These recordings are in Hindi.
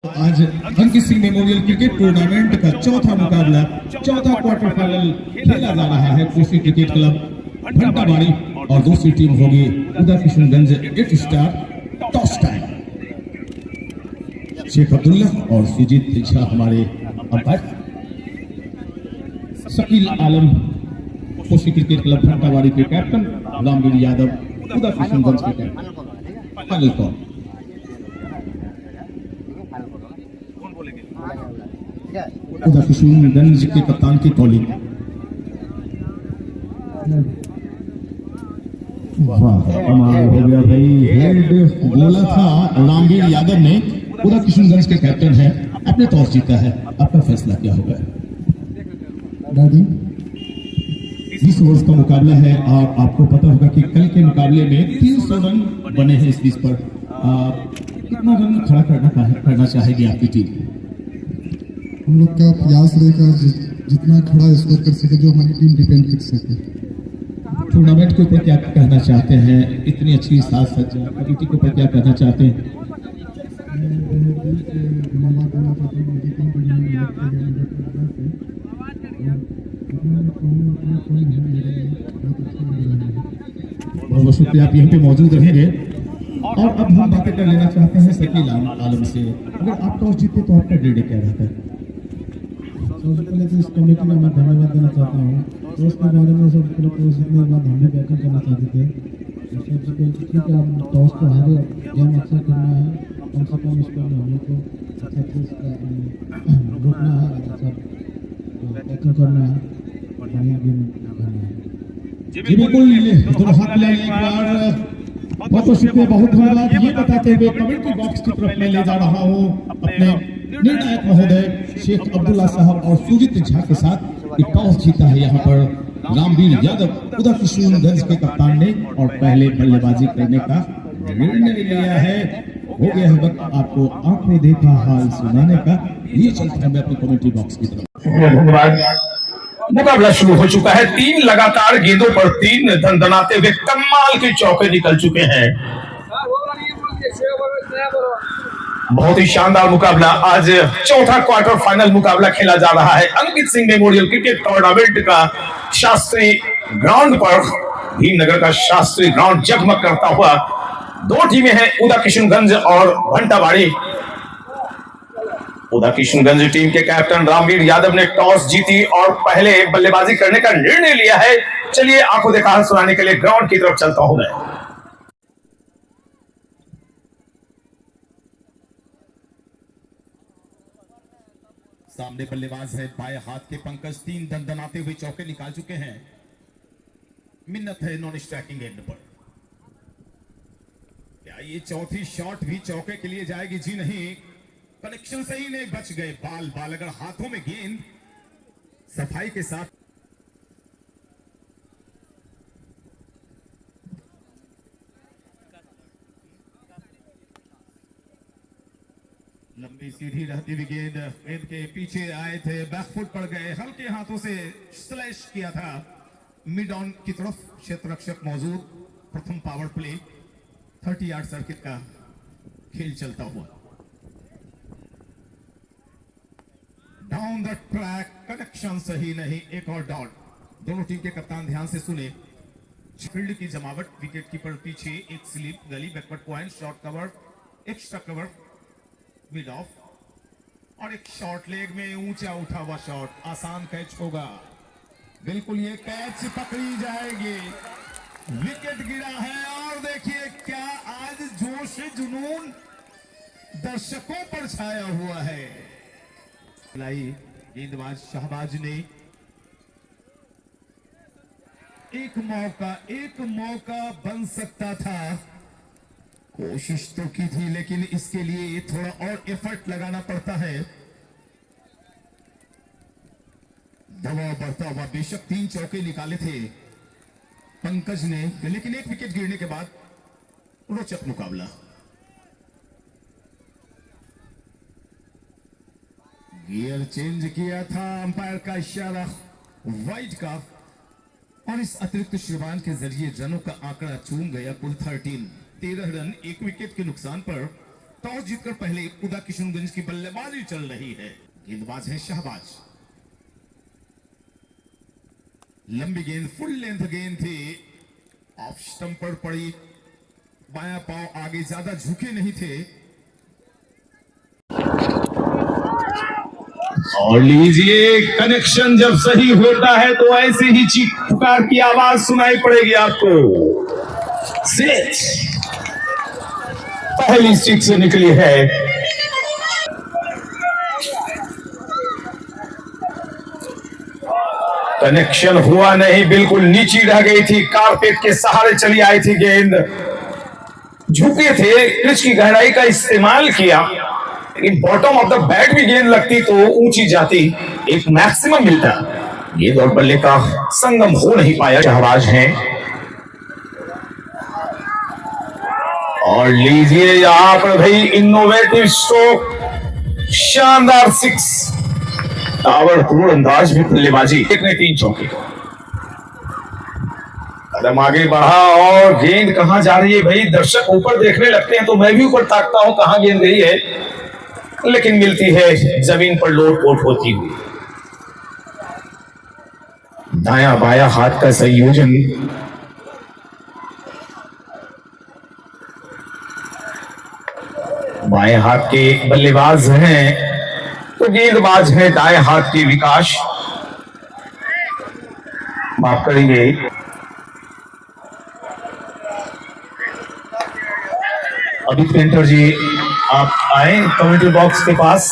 आज Ankit Singh memorial cricket tournament का चौथा मुकाबला, चौथा क्वार्टर फाइनल खेला जा रहा है। कोसी क्रिकेट क्लब घंटाबाड़ी और दूसरी टीम होगी Uday Kishanganj gift star. Toss time. Sheikh Abdullah और सुजीत झा हमारे umpire. Shakeel Alam Kosi cricket club Ghantabari के कैप्टन, रामवीर यादव उदय किशनगंज के captain. Final call. Uday Kishanganj के कप्तान की कॉलिंग। वाह, हो गया भाई। हेड बोला था रामवीर यादव ने। उदय किशनगंज के कैप्टन है, अपने टॉस जीता है। आपका फैसला क्या होगा? दादी 20 ओवर का मुकाबला है और आपको पता होगा कि कल के मुकाबले में 300 रन बने हैं इस बीच पर। कितना रन खड़ा करना चाहेगी आपकी टीम? हम लोग का प्रयास रहेगा जितना खड़ा स्कोर कर सके, जो हमारी टीम डिपेंड कर सके। टूर्नामेंट के ऊपर क्या कहना चाहते हैं? इतनी अच्छी साज सज्जा कमेटी के ऊपर क्या कहना चाहते हैं? धन्यवाद देना चाहता हूँ मेरी टीम बहुत शुक्रिया, आप यहीं पे मौजूद रहेंगे। और अब हम बातें कर लेना चाहते हैं शकील आलम से। अगर आप टॉस जीते तो आपका निर्णय क्या रहता है? सबसे पहले तो इस कमेटी को मैं धन्यवाद देना चाहता हूँ। टॉस के बारे में सबसे पहले टॉस जीतने के बाद हम भी बैटिंग करना चाहते थे। सबसे पहले ठीक है, हम टॉस तो हारे, गेम अच्छा करना है, कम से कम इसको हम लोग को अच्छा रोकना है, अच्छा बैटिंग करना है, बढ़िया गेम करना है। जी बिल्कुल, दो हाथ मिलाएं एक बार। बहुत शुक्रिया, बहुत धन्यवाद। ये बताते हुए कमेंट्री बॉक्स की तरफ मैं ले जा रहा हूँ अपने निर्णायक महोदय शेख अब्दुल्ला साहब और सुजीत झा के साथ। टॉस जीता है यहाँ पर रामवीर यादव उदय किशनगंज के कप्तान ने और पहले बल्लेबाजी करने का निर्णय लिया है। हो गया है वक्त आपको आंखों देखा हाल सुनाने का। ये चलता है मैं अपनी कमेंट्री बॉक्स की तरफ। धन्यवाद। मुकाबला शुरू हो चुका है। 3 लगातार गेंदों पर 3 दंदनाते हुए कमाल के चौके निकल चुके हैं। बहुत ही शानदार मुकाबला। आज चौथा क्वार्टर फाइनल मुकाबला खेला जा रहा है Ankit Singh memorial cricket tournament का शास्त्री ग्राउंड पर। भीमनगर का शास्त्री ग्राउंड जगमग करता हुआ। 2 टीमें हैं, उदय किशनगंज और घंटाबाड़ी। उदय किशनगंज टीम के कैप्टन रामवीर यादव ने टॉस जीती और पहले बल्लेबाजी करने का निर्णय लिया है। चलिए आंखों देखा हाल सुनाने के लिए ग्राउंड की तरफ चलता हूं मैं। सामने बल्लेबाज है बाएं हाथ के पंकज। 3 दंदनाते हुए चौके निकाल चुके हैं। मिन्नत है नॉन स्ट्राइकिंग एंड पर। क्या ये चौथी शॉट भी चौके के लिए जाएगी? जी नहीं, कनेक्शन सही नहीं, बच गए। बाल अगर हाथों में गेंद सफाई के साथ। लंबी सीधी रहती हुई गेंद के पीछे आए थे, बैकफुट पड़ गए, हल्के हाथों से स्लैश किया था मिड ऑन की तरफ। क्षेत्ररक्षक मौजूद। प्रथम पावर प्ले 30 यार्ड सर्किट का खेल चलता हुआ। डाउन द ट्रैक, कनेक्शन सही नहीं, एक और डॉट। दोनों टीम के कप्तान ध्यान से सुने। फील्ड की जमावट, विकेट कीपर पीछे, एक स्लिप, गली, backward point, short cover, extra cover, mid of और एक शॉर्ट लेग में ऊंचा उठा हुआ शॉट। आसान कैच होगा, बिल्कुल ये कैच पकड़ी जाएगी। विकेट गिरा है और देखिए क्या आज जोश जुनून दर्शकों पर छाया हुआ है। गेंदबाज शहबाज ने एक मौका बन सकता था। कोशिश तो की थी लेकिन इसके लिए थोड़ा और एफर्ट लगाना पड़ता है। दबाव बढ़ता हुआ, बेशक 3 चौके निकाले थे पंकज ने, लेकिन एक विकेट गिरने के बाद रोचक मुकाबला। गियर चेंज किया था, अंपायर का इशारा वाइड का, और इस अतिरिक्त श्रीमान के जरिए रनों का आंकड़ा चूम गया। कुल 13 रन, 1 विकेट के नुकसान पर टॉस जीतकर पहले उदा किशनगंज की बल्लेबाजी चल रही है। गेंदबाज है शहबाज। लंबी गेंद, फुल लेंथ गेंद थी, ऑफ स्टंप पर पड़ी। बायां पांव आगे ज्यादा झुके नहीं थे। और लीजिए, कनेक्शन जब सही होता है तो ऐसे ही चीख पुकार की आवाज सुनाई पड़ेगी आपको। सिक्स, पहली सिक्स निकली है। कनेक्शन हुआ नहीं, बिल्कुल नीची रह गई थी, कारपेट के सहारे चली आई थी गेंद। झुके थे, पिच की गहराई का इस्तेमाल किया, लेकिन बॉटम ऑफ द बैट भी गेंद लगती तो ऊंची जाती, एक मैक्सिमम मिलता। गेंद और बल्ले का संगम हो नहीं पाया। शहबाज हैं और लीजिए यहां पर भाई इनोवेटिव स्ट्रोक, शानदार सिक्स, ताबड़तोड़ अंदाज में बल्लेबाजी। एक ने 3 चौके। कदम आगे बढ़ा और गेंद कहां जा रही है भाई? दर्शक ऊपर देखने लगते हैं तो मैं भी ऊपर ताकता हूं कहां गेंद गई है, लेकिन मिलती है जमीन पर लोट-पोट होती हुई। दाया बाया हाथ का संयोजन, बाएं हाथ के बल्लेबाज हैं तो गेंदबाज है दाएं हाथ के विकास। माफ करेंगे, अभी पेंटर जी आप आए कमेंट्री बॉक्स के पास।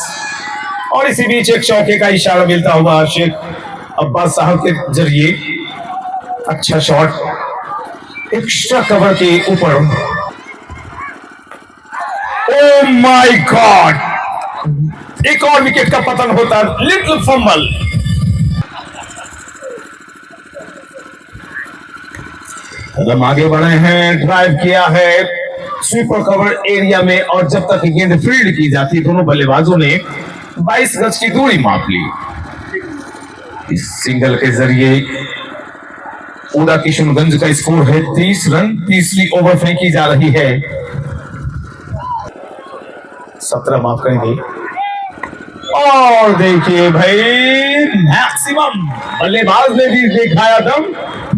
और इसी बीच एक चौके का इशारा मिलता हुआ शेख अब्बास साहब के जरिए। अच्छा शॉट, एक्स्ट्रा कवर के ऊपर। ओह माय गॉड, एक और विकेट का पतन होता, लिटिल फंबल। कदम आगे बढ़े हैं, ड्राइव किया है स्वीपर कवर एरिया में, और जब तक गेंद फील्ड की जाती दोनों बल्लेबाजों ने 22 गज की दूरी माप ली। इस सिंगल के जरिए उदा किशनगंज का स्कोर है 30 रन। तीसरी ओवर फेंकी जा रही है। 17 माफ करेंगे। और देखिए भाई, मैक्सिमम बल्लेबाज ने भी दिखाया दम,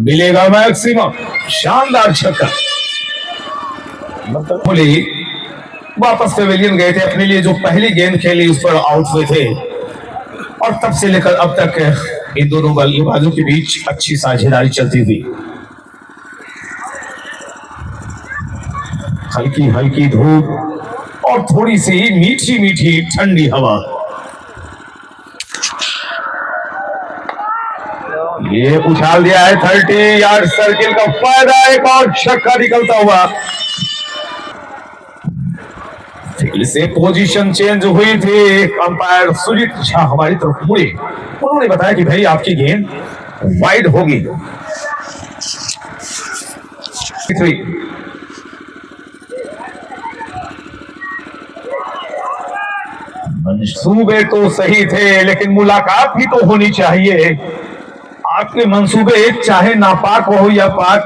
मिलेगा मैक्सिमम। शानदार छक्का। मतलब बोले वापस पेविलियन गए थे, अपने लिए जो पहली गेंद खेली उस पर आउट हुए थे, और तब से लेकर अब तक इन दोनों बल्लेबाजों के बीच अच्छी साझेदारी चलती हुई। हल्की हल्की धूप और थोड़ी सी मीठी मीठी ठंडी हवा। ये उछाल दिया है 30 यार्ड सर्किल का फायदा, एक और छक्का निकलता हुआ। फिर से पोजीशन चेंज हुई थी। अंपायर सुजीत झा हमारी तरफ मुड़े, उन्होंने बताया कि भाई आपकी गेंद वाइड होगी। मंसूबे तो सही थे, लेकिन मुलाकात भी तो होनी चाहिए। आपके मंसूबे चाहे नापाक हो या पाक।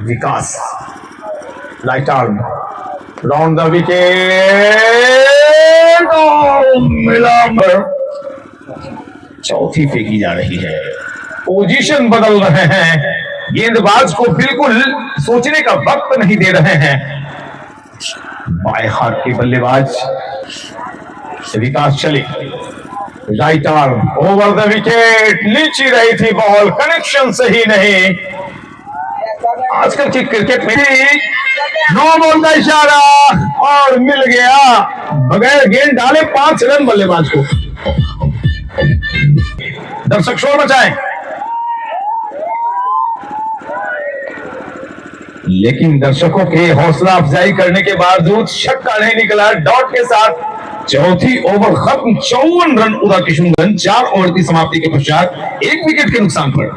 Vikas light arm, round the wicket, मिला। चौथी फेंकी जा रही है। पोजीशन बदल रहे हैं, गेंदबाज को बिल्कुल सोचने का वक्त नहीं दे रहे हैं। बाएं हाथ के बल्लेबाज विकास चले, right arm over the wicket, नीचे रही थी बॉल, कनेक्शन सही नहीं। आजकल की क्रिकेट में नो बॉल का इशारा और मिल गया, बगैर गेंद डाले 5 रन बल्लेबाज को। दर्शक शोर मचाएं, लेकिन दर्शकों के हौसला अफजाई करने के बावजूद छक्का नहीं निकला। डॉट के साथ चौथी ओवर खत्म, 54 रन उदा किशनगंज। 4 ओवर की समाप्ति के पश्चात 1 विकेट के नुकसान पर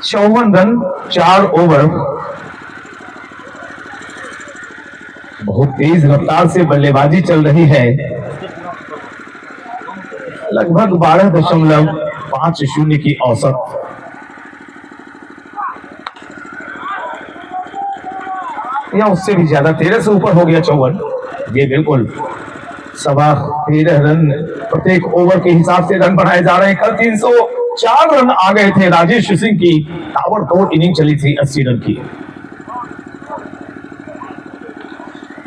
54 रन 4 ओवर। बहुत तेज रफ्तार से बल्लेबाजी चल रही है, लगभग 12.50 की औसत। या उससे भी ज्यादा, 13 से ऊपर हो गया 54। ये बिल्कुल 13.25 रन प्रत्येक ओवर के हिसाब से रन बनाए जा रहे हैं। कल 304 रन आ गए थे राजेश सिंह की ताबड़तोड़ इनिंग चली थी 80 रन की।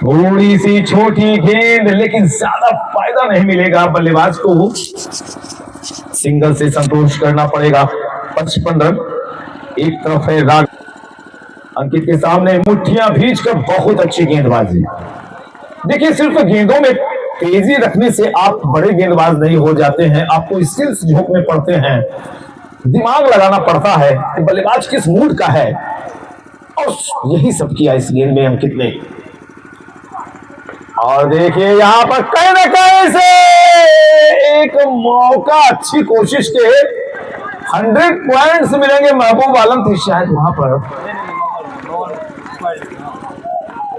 थोड़ी सी छोटी गेंद, लेकिन ज्यादा फायदा नहीं मिलेगा बल्लेबाज को, सिंगल से संतोष करना पड़ेगा। 55 रन। एक तरफ है राग अंकित के सामने, मुट्ठियां भींचकर बहुत अच्छी गेंदबाजी। देखिए, सिर्फ गेंदों में तेजी रखने से आप बड़े गेंदबाज नहीं हो जाते हैं, आपको स्किल्स झोंकने पड़ते हैं, दिमाग लगाना पड़ता है कि बल्लेबाज किस मूड का है, और यही सब किया इस गेंद में अंकित ने। और देखिए यहां पर कहीं ना कहीं से एक मौका, अच्छी कोशिश के 100 पॉइंट्स मिलेंगे। महबूब आलम थे शायद वहां पर,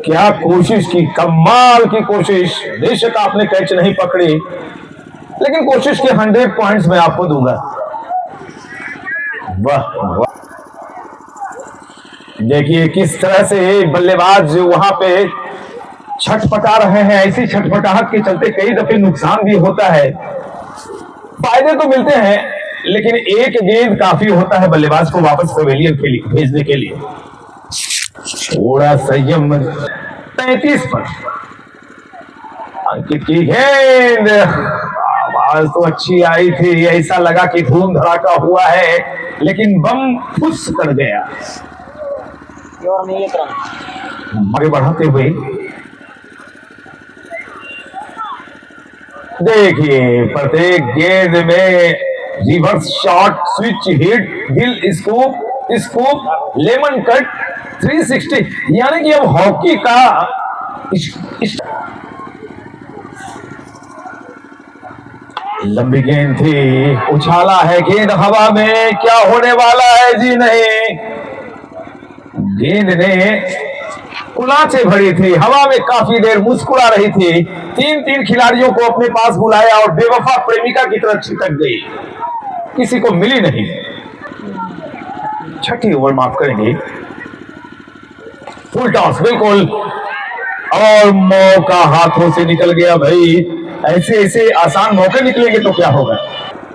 क्या कोशिश की, कमाल की कोशिश। बेशक आपने कैच नहीं पकड़ी, लेकिन कोशिश के 100 पॉइंट्स मैं आपको दूंगा। वाह वाह, देखिए किस तरह से बल्लेबाज वहां पे छटपटा रहे हैं। ऐसी छटपटाहट के चलते कई दफे नुकसान भी होता है, फायदे तो मिलते हैं, लेकिन एक गेंद काफी होता है बल्लेबाज को वापस पवेलियन के लिए भेजने के लिए। थोड़ा संयम। 33 पर अंकित की गेंद, आवाज तो अच्छी आई थी, ऐसा लगा कि धूम धड़ाका हुआ है, लेकिन बम फुस कर गया। आगे बढ़ाते हुए देखिए, प्रत्येक गेंद में रिवर्स शॉट, स्विच हिट, हिल स्कूप, स्कूप, लेमन कट, 360, यानी कि अब हॉकी का लंबी गेंद थी, उछाला है गेंद हवा में, क्या होने वाला है जी नहीं। गेंद ने उलाचे भरी थी, हवा में काफी देर मुस्कुरा रही थी, 3 खिलाड़ियों को अपने पास बुलाया और बेवफा प्रेमिका की तरह छिटक गई, किसी को मिली नहीं। छठी ओवर माफ करेंगे, फुल टॉस बिल्कुल, और मौका हाथों से निकल गया भाई। ऐसे आसान मौके निकलेंगे तो क्या होगा।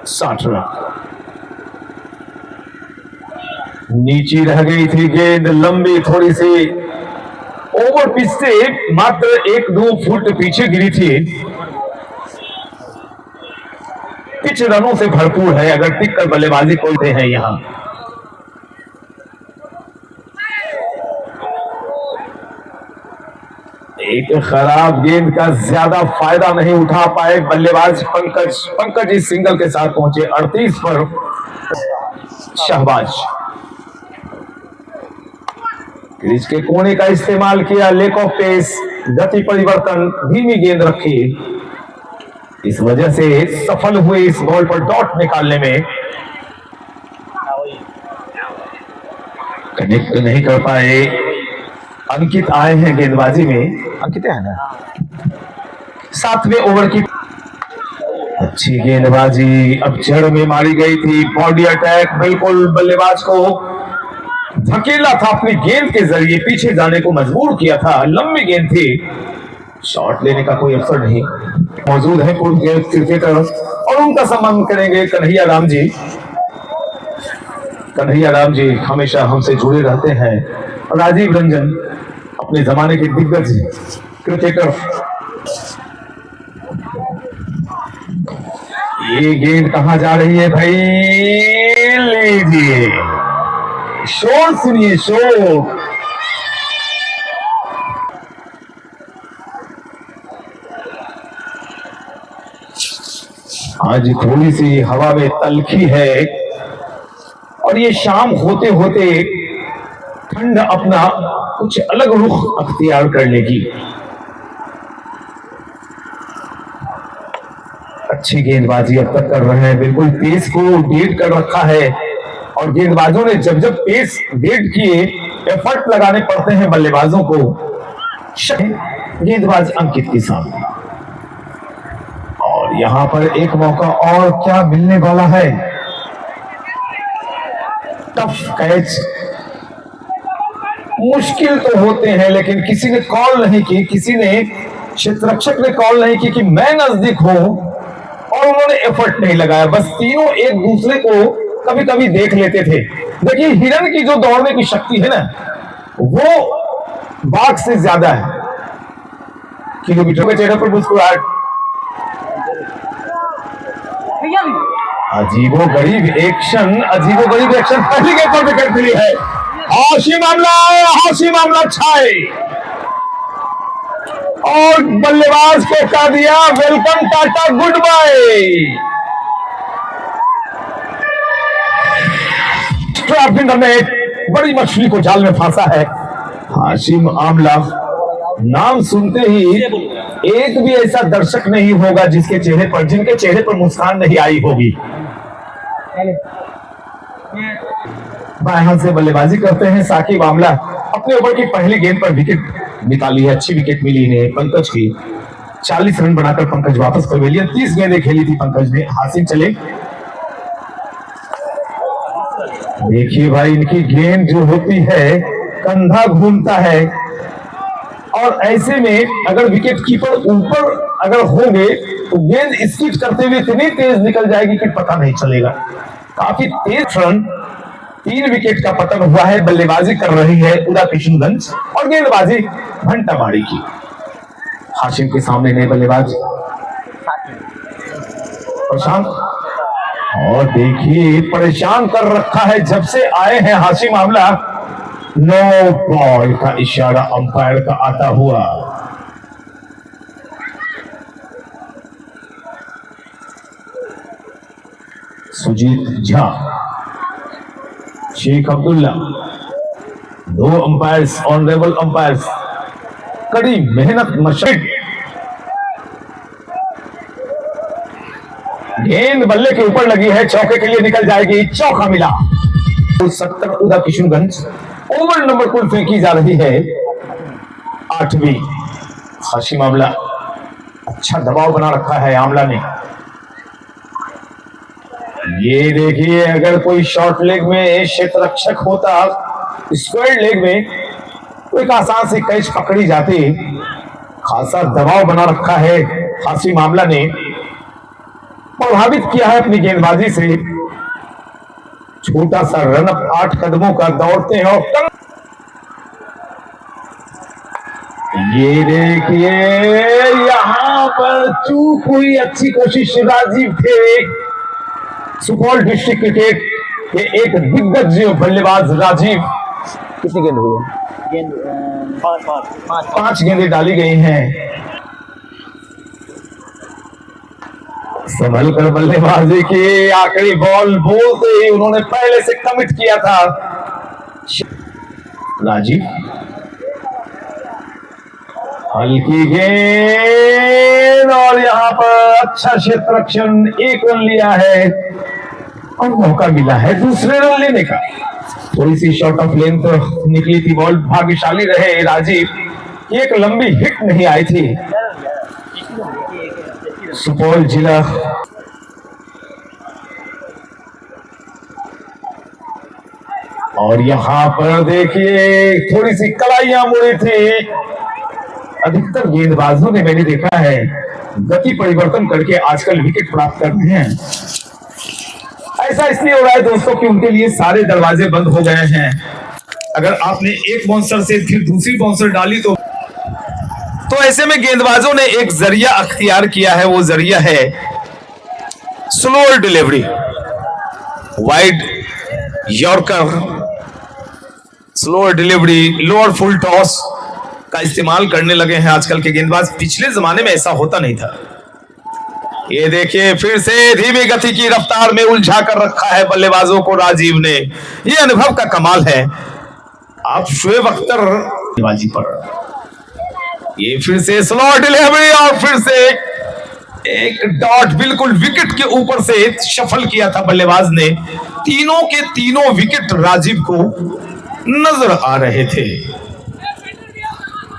60 रन। नीचे रह गई थी गेंद, लंबी थोड़ी सी ओवर पिच से मात्र 1-2 फुट पीछे गिरी थी। पिच रनों से भरपूर है अगर टिक कर बल्लेबाजी खोलते हैं यहां। एक खराब गेंद का ज्यादा फायदा नहीं उठा पाए बल्लेबाज पंकज इस सिंगल के साथ पहुंचे। 38 पर शहबाज क्रीज के कोने का इस्तेमाल किया, लेक ऑफ पेस, गति परिवर्तन, धीमी गेंद रखी, इस वजह से सफल हुए इस बॉल पर डॉट निकालने में। कनेक्ट नहीं कर पाए। अंकित आए हैं गेंदबाजी में, अंकित है ना। 7वें ओवर की अच्छी गेंदबाजी, अब जड़ में मारी गई थी, बॉडी अटैक, बिल्कुल बल्लेबाज को धकेला था, अपनी गेंद के जरिए पीछे जाने को मजबूर किया था। लंबी गेंद थी, शॉट लेने का कोई अवसर नहीं। मौजूद है पूर्व क्रिकेटर और उनका सम्मान करेंगे कन्हैया राम जी। कन्हैया राम जी हमेशा हमसे जुड़े रहते हैं। राजीव रंजन अपने जमाने के दिग्गज क्रिकेटर। ये गेंद कहां जा रही है भाई, लीजिए, शोर सुनिए, शोर। आज थोड़ी सी हवा में तलखी है और ये शाम होते होते ठंड अपना कुछ अलग रुख अख्तियार कर लेगी। अच्छी गेंदबाजी अब तक कर रहे हैं, बिल्कुल पेस को डेट कर रखा है और गेंदबाजों ने जब जब पेस डेट किए, एफर्ट लगाने पड़ते हैं बल्लेबाजों को। गेंदबाज अंकित के सामने और यहां पर एक मौका और क्या मिलने वाला है। टफ कैच, मुश्किल तो होते हैं, लेकिन किसी ने कॉल नहीं की, किसी ने क्षेत्ररक्षक ने कॉल नहीं की कि मैं नजदीक हूं, और उन्होंने एफर्ट नहीं लगाया। बस तीनों एक दूसरे को कभी कभी देख लेते थे। देखिए, हिरण की जो दौड़ने की शक्ति है ना, वो बाघ से ज्यादा है। किलोमीटर के चेहरे पर मुस्कुराहट, अजीबोगरीब एक्शन, अजीबोगरीब एक्शन पहली गेंद पर विकेट मिली है। हाशिम आमला छाए और बल्लेबाज को कह दिया welcome tata goodbye. Trap in the net, बड़ी मछली को जाल में फंसा है हाशिम आमला। नाम सुनते ही एक भी ऐसा दर्शक नहीं होगा जिनके चेहरे पर मुस्कान नहीं आई होगी। बाएं हाथ से बल्लेबाजी करते हैं साकिब आमला। अपने ओवर की पहली गेंद पर विकेट निकाली है, अच्छी विकेट मिली इन्हें पंकज की। 40 रन बनाकर पंकज वापस पवेलियन। 30 गेंदें खेली थी पंकज ने। हासिल चले, देखिए भाई, इनकी गेंद जो होती है कंधा घूमता है, और ऐसे में अगर विकेट कीपर ऊपर अगर होंगे तो गेंद स्किट करते हुए इतनी तेज निकल जाएगी कि पता नहीं चलेगा। काफी तेज रन, 3 विकेट का पतन हुआ है। बल्लेबाजी कर रही है उदा किशनगंज और गेंदबाजी घंटाबाड़ी की। हाशिम के सामने नए बल्लेबाज प्रशांत, और देखिए परेशान कर रखा है जब से आए हैं हाशिम आमला। नो बॉल का इशारा अंपायर का आता हुआ। Sujit Jha, Sheikh Abdullah, 2 umpires, honourable umpires, कड़ी मेहनत मशक्कत। गेंद बल्ले के ऊपर लगी है, चौके के लिए निकल जाएगी। चौका मिला। 70 उदा किशनगंज। ओवर नंबर कुल फेंकी जा रही है 8वीं। हाशिम आमला, अच्छा दबाव बना रखा है आमला ने। ये देखिए, अगर कोई शॉर्ट लेग में क्षेत्ररक्षक होता, स्क्वायर लेग में तो एक आसान सी कैच पकड़ी जाती। खासा दबाव बना रखा है हाशिम आमला ने, प्रभावित किया है अपनी गेंदबाजी से। छोटा सा रनअप 8 कदमों का दौड़ते हैं, और ये देखिए यहां पर चूक हुई। अच्छी कोशिश राजीव थे, सुपौल डिस्ट्रिक्ट क्रिकेट के एक दिग्गज बल्लेबाज राजीव। कितनी गेंद हुई है? 5 गेंदें डाली गई हैं। संभल कर बल्लेबाजी की। आखिरी बॉल बोलते ही उन्होंने पहले से कमिट किया था। राजीव, हल्की गेंद, और यहां पर अच्छा क्षेत्ररक्षण। 1 रन लिया है और मौका मिला है दूसरे रन लेने का। थोड़ी सी शॉर्ट ऑफ लेंथ निकली थी बॉल। भाग्यशाली रहे राजीव, एक लंबी हिट नहीं आई थी। सुपौल जिला और यहां पर देखिए थोड़ी सी कलाइयां मुड़ी थी। अधिकतर गेंदबाजों ने, मैंने देखा है, गति परिवर्तन करके आजकल विकेट प्राप्त कर रहे हैं। ऐसा इसलिए हो रहा है दोस्तों कि उनके लिए सारे दरवाजे बंद हो गए हैं। अगर आपने एक बाउंसर से फिर दूसरी बाउंसर डाली तो ऐसे में गेंदबाजों ने एक जरिया अख्तियार किया है। वो जरिया है slower delivery, wide yorker, slower delivery, lower full toss का इस्तेमाल करने लगे हैं आजकल के गेंदबाज। पिछले जमाने में ऐसा होता नहीं था। ये देखिए फिर से धीमी गति की रफ्तार में उलझा कर रखा है बल्लेबाजों को राजीव ने। ये अनुभव का कमाल है। आप शोएब अख्तर गेंदबाजी पर, ये फिर से स्लो डिलीवरी और फिर से एक डॉट बिल्कुल विकेट के ऊपर से शफल किया था बल्लेबाज ने। तीनों के तीनों विकेट राजीव को नजर आ रहे थे।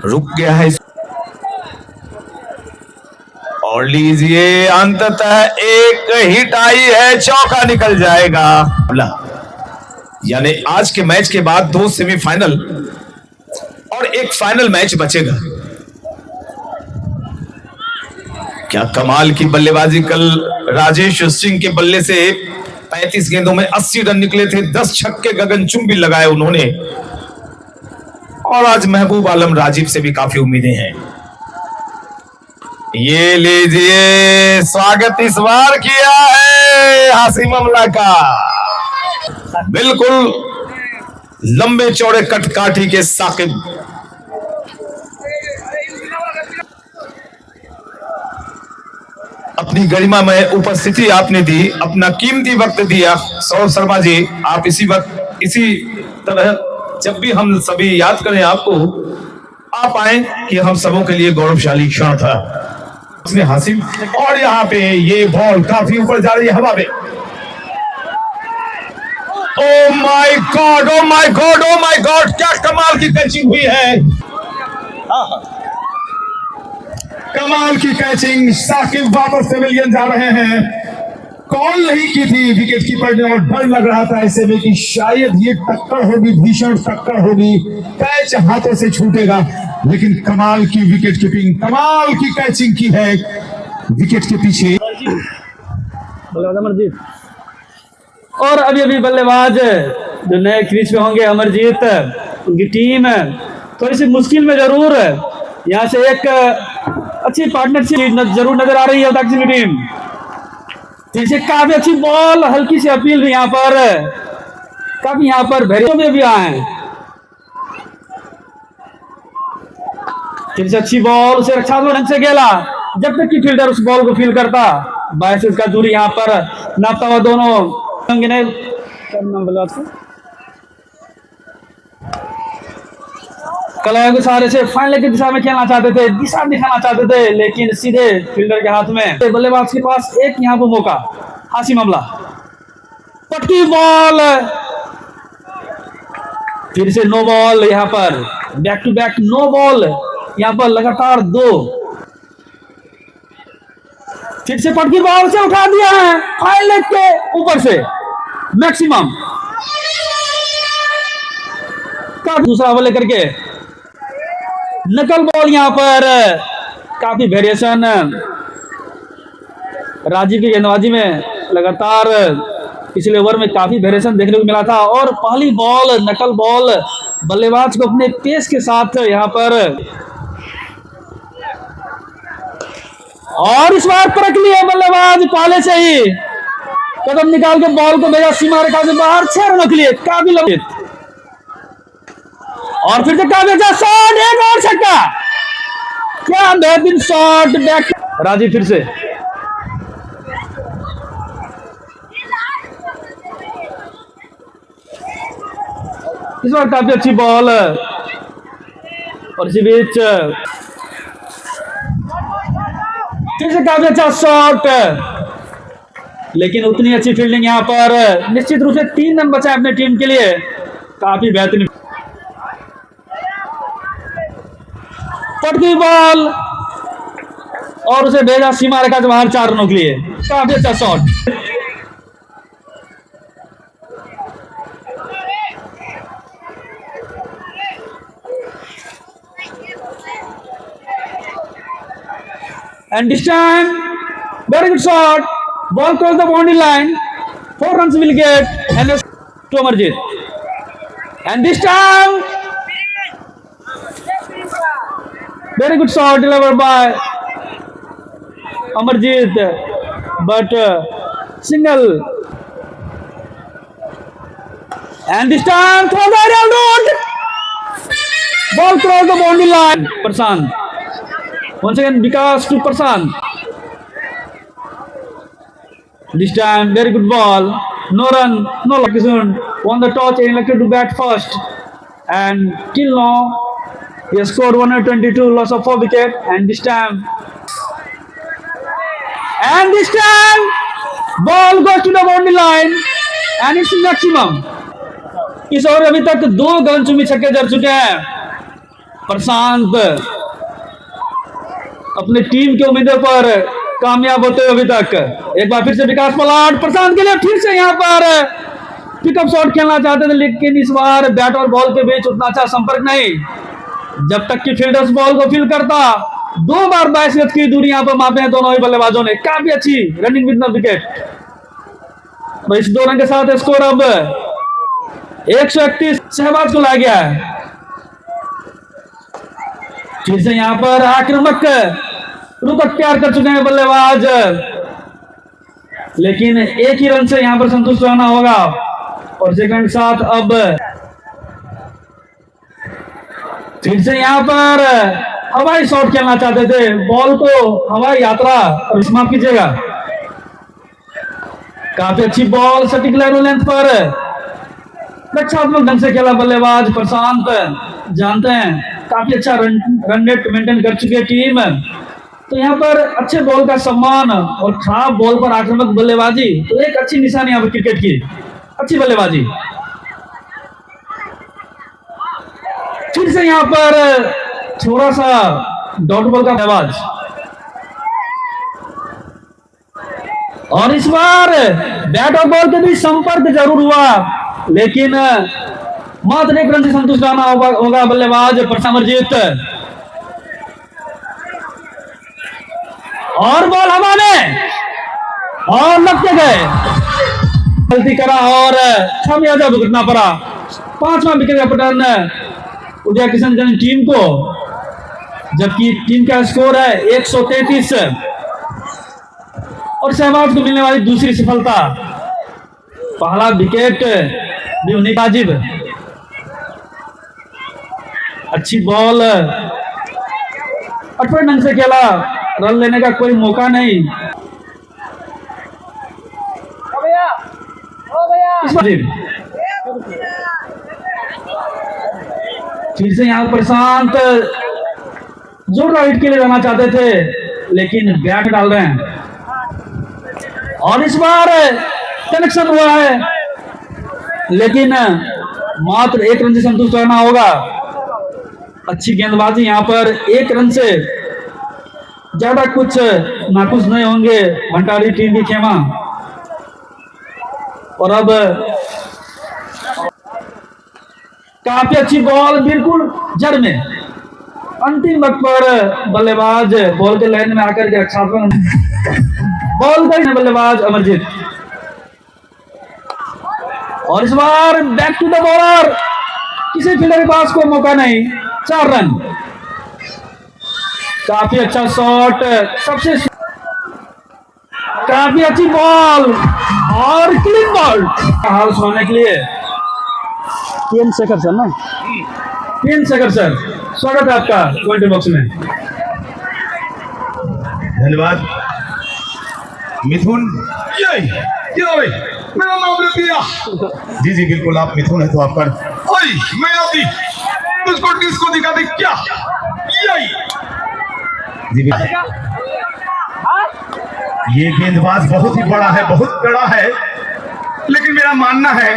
रुक गया है और लीजिए अंततः एक हिट आई है, चौका निकल जाएगा। यानी आज के मैच के बाद 2 सेमीफाइनल एक फाइनल मैच बचेगा। क्या कमाल की बल्लेबाजी। कल राजेश सिंह के बल्ले से 35 गेंदों में 80 रन निकले थे, 10 छक्के गगनचुंबी लगाए उन्होंने। और आज महबूब आलम राजीव से भी काफी उम्मीदें हैं। ये लीजिए, स्वागत इस बार किया है हासिम अमला का। बिल्कुल लंबे चौड़े कटकाठी के साकिब। अपनी गरिमा में उपस्थिति आपने दी, अपना कीमती वक्त दिया। सौरभ शर्मा जी, आप इसी वक्त इसी तरह जब भी हम सभी याद करें आपको, आप आए कि हम सबों के लिए गौरवशाली क्षण था। उसने हासिम, और यहाँ पे ये बॉल काफी ऊपर जा रही है हवा में। Oh my God, oh my God, oh my God, क्या कमाल की कैचिंग हुई है। कमाल की कैचिंग। साकिब वापस पेविलियन जा रहे हैं। कॉल नहीं की थी विकेट कीपर ने, और डर लग रहा था ऐसे में कि शायद ये टक्कर होगी, भीषण टक्कर होगी, कैच हाथों से छूटेगा। लेकिन कमाल की विकेट कीपिंग, कमाल की कैचिंग की है विकेट के पीछे। अमरजीत, और अभी अभी बल्लेबाज जो नए क्रीज पे होंगे, अमरजीत, उनकी टीम थोड़ी सी मुश्किल में जरूर है। यहाँ से एक अच्छी पार्टनरशिप जरूर नजर आ रही है दक्षिण की टीम। जैसे काफी अच्छी बॉल, हल्की सी अपील भी यहाँ पर, काफी यहाँ पर भेरियो में भी आए। फिर से अच्छी बॉल, उसे रक्षात्मक ढंग से खेला, जब तक कि फील्डर उस बॉल को फील करता। 22 का दूरी यहाँ पर नापता हुआ दोनों ने, क्या नाम बोला आपको, कलाओं के सहारे से फाइनल की दिशा में खेलना चाहते थे, दिशा दिखाना चाहते थे, लेकिन सीधे फील्डर के हाथ में। बल्लेबाज के पास एक यहाँ पर मौका, हासिम अमला, पटकी बॉल, फिर से नो बॉल। यहाँ पर back to back no ball, यहाँ पर लगातार 2। फिर से पटकी बॉल से उठा दिया है फाइनल के ऊपर से मैक्सिमम का दूसरा ओवर लेकर के नकल बॉल। यहाँ पर काफी वेरिएशन राजीव की गेंदबाजी में, लगातार पिछले ओवर में काफी वेरिएशन देखने को मिला था। और पहली बॉल नकल बॉल, बल्लेबाज को अपने पेस के साथ यहाँ पर, और इस बार परख लिया बल्लेबाज, पहले से ही कदम निकाल के बॉल को भेजा सीमा रेखा से बाहर, 6 रनों के लिए काफी लंबी। और फिर से काफी अच्छा शॉट, एक और छक्का, क्या बेहतरीन शॉट बैक। राजीव फिर से, इस बार काफी अच्छी बॉल, और इसी बीच फिर से काफी अच्छा शॉट, लेकिन उतनी अच्छी फील्डिंग यहाँ पर। निश्चित रूप से 3 रन बचा अपने टीम के लिए, काफी बेहतरीन पटकी बॉल, और उसे भेजा सीमा रेखा से बाहर 4 रनों के लिए, काफी अच्छा shot. And this time, very good shot. Ball crossed the boundary line. 4 runs will get, and to Amarjit. And this time, very good shot delivered by Amarjit, but single. And this time, throw the aerial road. Ball crossed the boundary line. Prasant. Once again, Vikas to Prasant. This time, very good ball. No run, no luck. Won the toss and elected to bat first. And till now, he has scored 122, loss of 4 wickets. And this time, ball goes to the boundary line, and it's maximum. इस ओवर अभी तक 2 गगनचुंबी छक्के जड़ चुके हैं प्रशांत, अपनी टीम की उम्मीदों पर कामयाब होते हुए अभी तक। एक बार फिर से विकास पलाट प्रशांत के लिए फिर से यहाँ पर पिकअप शॉट खेलना चाहते थे, लेकिन इस बार बैट और बॉल के बीच उतना अच्छा संपर्क नहीं। जब तक कि फील्डर्स बॉल को फील करता, 2 बार 22 गज की दूरी यहां पर मापे हैं दोनों ही बल्लेबाजों ने। काफी अच्छी रनिंग विद द विकेट। तो इस 2 रन के साथ स्कोर अब 131 शहबाज को ला गया है। फिर से यहां पर आक्रामक रुख अख्तियार कर चुके हैं बल्लेबाज, लेकिन एक ही रन से यहां पर संतुष्ट रहना होगा। और सेकंड के साथ अब फिर से यहां पर हवाई शॉट खेलना चाहते थे, बॉल को हवाई यात्रा समाप्त कीजिएगा। काफी अच्छी बॉल सटीक लहरों लेंथ पर रक्षात्मक ढंग से खेला बल्लेबाज प्रशांत। जानते हैं काफी अच्छा रन रेट मेंटेन कर चुकी है टीम। तो यहाँ पर अच्छे बॉल का सम्मान और खराब बॉल पर आक्रामक बल्लेबाजी, तो एक अच्छी निशानी यहाँ पर क्रिकेट की, अच्छी बल्लेबाजी। फिर से यहाँ पर थोड़ा सा डॉट बॉल का बल्लेबाज, और इस बार बैट और बॉल के बीच संपर्क जरूर हुआ, लेकिन मात्र 1 रन से संतुष्ट रहना होगा बल्लेबाज अमरजीत। और बॉल हवा में और लगते गए, गलती करा और खामियाजा भुगतना पड़ा। 5वां विकेट का पतन उदय किशन गंज टीम को, जबकि टीम का स्कोर है 133 और शहबाज को मिलने वाली दूसरी सफलता। पहला विकेट भी उन्हीं का वाजिब। अच्छी बॉल अटपट ढंग से खेला, रन लेने का कोई मौका नहीं। फिर से यहाँ प्रशांत जोरदार हिट के लिए जाना चाहते थे, लेकिन बैट डाल रहे हैं। और इस बार कनेक्शन हुआ है, लेकिन मात्र 1 रन से संतुष्ट रहना होगा। अच्छी गेंदबाजी, यहाँ पर 1 रन से ज्यादा कुछ नाखुश नहीं होंगे भंडारी टीम की खेमा। और अब काफी अच्छी बॉल बिल्कुल जड़ में, अंतिम वक्त पर बल्लेबाज बॉल के लाइन में आकर के रक्षात्मक बॉल का बल्लेबाज अमरजीत। और इस बार बैक टू द बॉलर, किसी फील्डर के पास कोई मौका नहीं। 4 रन, काफी अच्छा शॉट, सबसे काफी अच्छी बॉल और क्लीन बॉल। हाल सुनाने के लिए पीएन शेखर सर ना, पीएन शेखर सर, स्वागत है आपका कमेंट्री बॉक्स में। धन्यवाद मिथुन। मेरा नाम ले दिया। जी जी बिल्कुल, आप मिथुन है तो आपका मैं आती तुझको डिस्को दिखा दे क्या। जी ये गेंदबाज बहुत ही बड़ा है, बहुत कड़ा है, लेकिन मेरा मानना है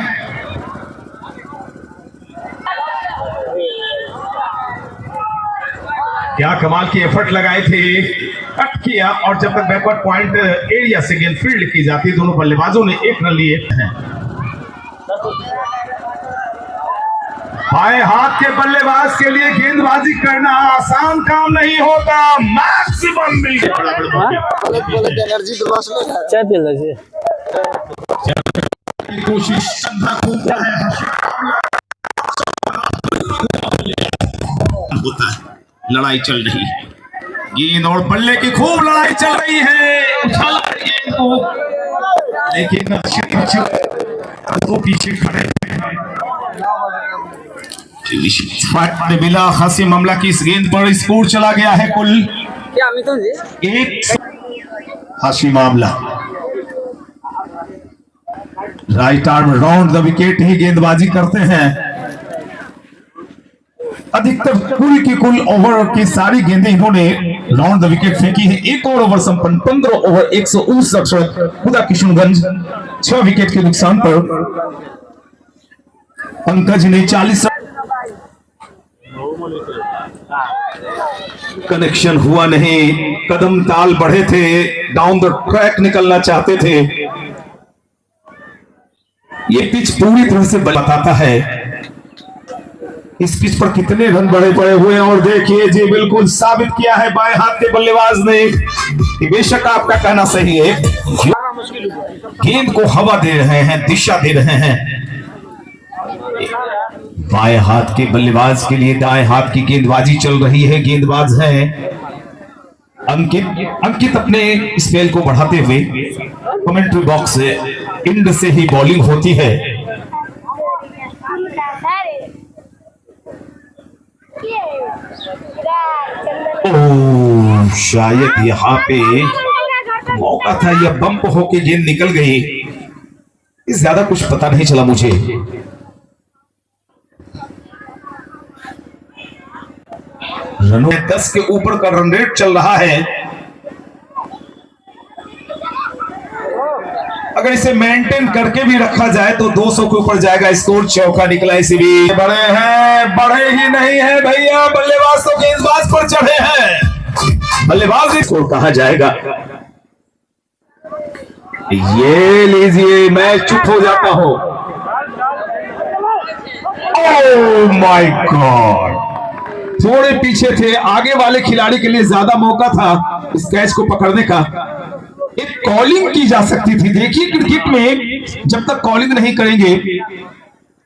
क्या कमाल की एफर्ट लगाए थे, कट किया, और जब तक बैकवर्ड पॉइंट एरिया से गेंद फील्ड की जाती, दोनों बल्लेबाजों ने 1 रन लिए हैं। बाएं हाथ के बल्लेबाज के लिए गेंदबाजी करना आसान काम नहीं होता। मैक्सिमम कोशिश होता है। लड़ाई चल रही है, गेंद और बल्ले की खूब लड़ाई चल रही है। उछाला गेंद को, लेकिन वो पीछे खड़े बिला खासी मामला की इस गेंद पर स्कोर चला गया है कुल क्या मिथुन जी 1 हाशी मामला। Right arm round the wicket ही गेंदबाजी करते हैं। अधिकतर कुल की कुल ओवर की सारी गेंदें इन्होंने राउंड द विकेट फेंकी है। 1 और ओवर संपन्न, 15 ओवर 119 रन। खुदा किशनगंज 6 विकेट के नुकसान पर पंकज ने 40 कनेक्शन हुआ नहीं, कदम ताल बढ़े थे, डाउन द ट्रैक निकलना चाहते थे। ये पिच पूरी तरह से बताता है इस पिच पर कितने रन बड़े पड़े हुए हैं। और देखिए जी, बिल्कुल साबित किया है बाएं हाथ के बल्लेबाज ने कि बेशक आपका कहना सही है, गेंद को हवा दे रहे हैं, दिशा दे रहे हैं। बाएं हाथ के बल्लेबाज के लिए दाएं हाथ की गेंदबाजी चल रही है। गेंदबाज है अंकित अपने स्पेल को बढ़ाते हुए कमेंट्री बॉक्स इंड से ही बॉलिंग होती है। ओह, शायद यहाँ पे मौका था, यह बम्प होके गेंद निकल गई। ज्यादा कुछ पता नहीं चला मुझे। रनों 10 के ऊपर का रन रेट चल रहा है। अगर इसे मेंटेन करके भी रखा जाए तो 200 के ऊपर जाएगा स्कोर। चौका निकला इसी भी। बड़े हैं, बड़े ही नहीं है भैया, बल्लेबाज तो गेंदबाज पर चढ़े हैं। बल्लेबाज स्कोर कहा जाएगा। ये लीजिए, मैं चुप हो जाता हूं। ओह माय गॉड, थोड़े पीछे थे, आगे वाले खिलाड़ी के लिए ज्यादा मौका था इस कैच को पकड़ने का। एक कॉलिंग की जा सकती थी। देखिए क्रिकेट में जब तक कॉलिंग नहीं करेंगे,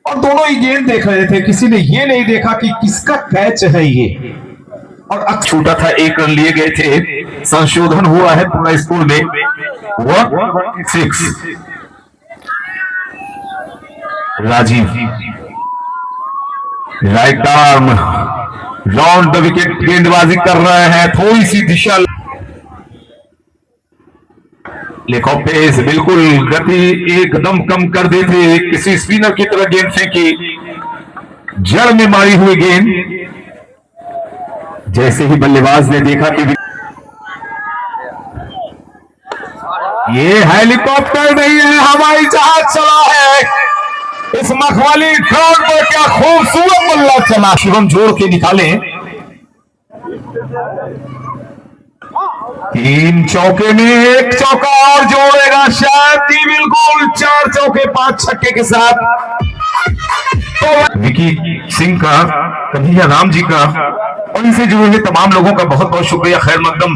और दोनों ही गेंद देख रहे थे, किसी ने ये नहीं देखा कि किसका कैच है ये। और छूटा था, 1 रन लिए गए थे। संशोधन हुआ है पूरा स्कोर में 116। Rajeev right arm round the wicket गेंदबाजी कर रहे हैं। थोड़ी सी दिशा, लेग ऑफ पेस, बिल्कुल गति एकदम कम कर दी थी। किसी स्पिनर की तरह गेंद फेंकी, जड़ में मारी हुई गेंद। जैसे ही बल्लेबाज ने देखा कि ये हेलीकॉप्टर नहीं है, हवाई जहाज चला है। इस मखवाली ग्राउंड पर क्या खूबसूरत बल्ला चला। शिवम जोड़ के निकाले। 3 चौके में 1 चौका और जोड़ेगा शायद ही। बिल्कुल 4 चौके 5 छक्के के साथ। तो विकी सिंह का, कन्हैया राम जी का और इनसे जुड़े हुए तमाम लोगों का बहुत बहुत शुक्रिया। खैर मकदम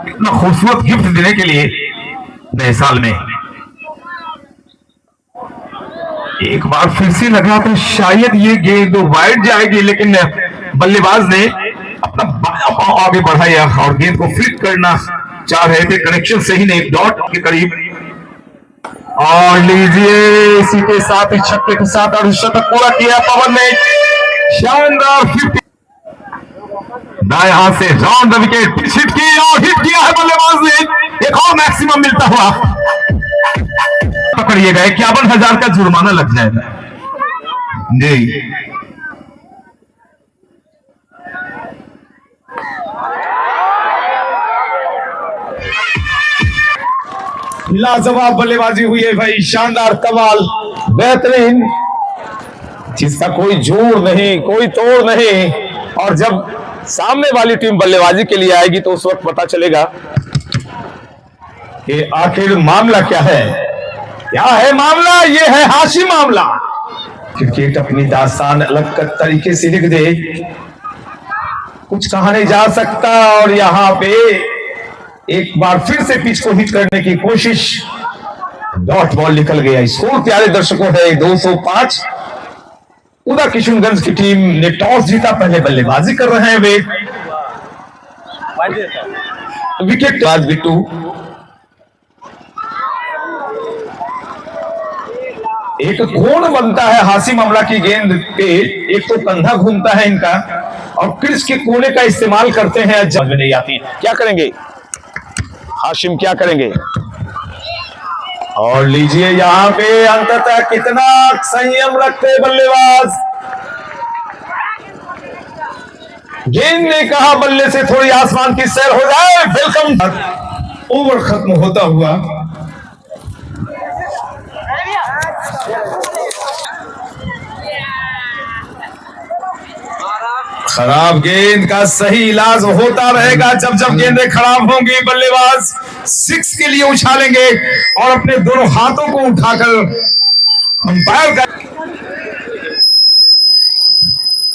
इतना खूबसूरत गिफ्ट देने के लिए नए साल में। एक बार फिर से लगा था शायद ये गेंद वाइड जाएगी, लेकिन बल्लेबाज ने अपना पांव आगे बढ़ाया और गेंद को फ्लिक करना चाह रहे थे। कनेक्शन सही नहीं, डॉट के करीब। और लीजिए, इसी के साथ छक्के के साथ अर्धशतक पूरा किया पवन ने। शानदार 50 दाएं हाथ से राउंड द विकेट हिट की और हिट किया है बल्लेबाज ने। एक और मैक्सिमम मिलता हुआ पकड़िए गए। 51,000 का जुर्माना लग जाएगा जी। लाजवाब बल्लेबाजी हुई है भाई, शानदार, कमाल, बेहतरीन, जिसका कोई जोड़ नहीं, कोई तोड़ नहीं। और जब सामने वाली टीम बल्लेबाजी के लिए आएगी तो उस वक्त पता चलेगा कि आखिर मामला क्या है। क्या है मामला? ये है हाशिम मामला। क्रिकेट अपनी दास्तान अलग तरीके से लिख दे, कुछ कहा नहीं जा सकता। और यहां पे एक बार फिर से पिच को हिट करने की कोशिश, डॉट बॉल निकल गया। स्कोर प्यारे दर्शकों है 205। उदा किशनगंज की टीम ने टॉस जीता, पहले बल्लेबाजी कर रहे हैं वे। विकेट बाद बिट्टू, एक कोण बनता है हाशिम अमला की गेंद पे। एक तो कंधा घूमता है इनका और क्रिस के कोने का इस्तेमाल करते हैं। जब में नहीं आती, क्या करेंगे हाशिम, क्या करेंगे? और लीजिए यहां पे अंततः कितना संयम रखते बल्लेबाज। गेंद ने कहा बल्ले से थोड़ी आसमान की सैर हो जाए। वेलकम। ओवर खत्म होता हुआ खराब गेंद का सही इलाज होता रहेगा। जब जब गेंदें खराब होंगी बल्लेबाज 6 के लिए उछालेंगे और अपने दोनों हाथों को उठाकर अंपायर का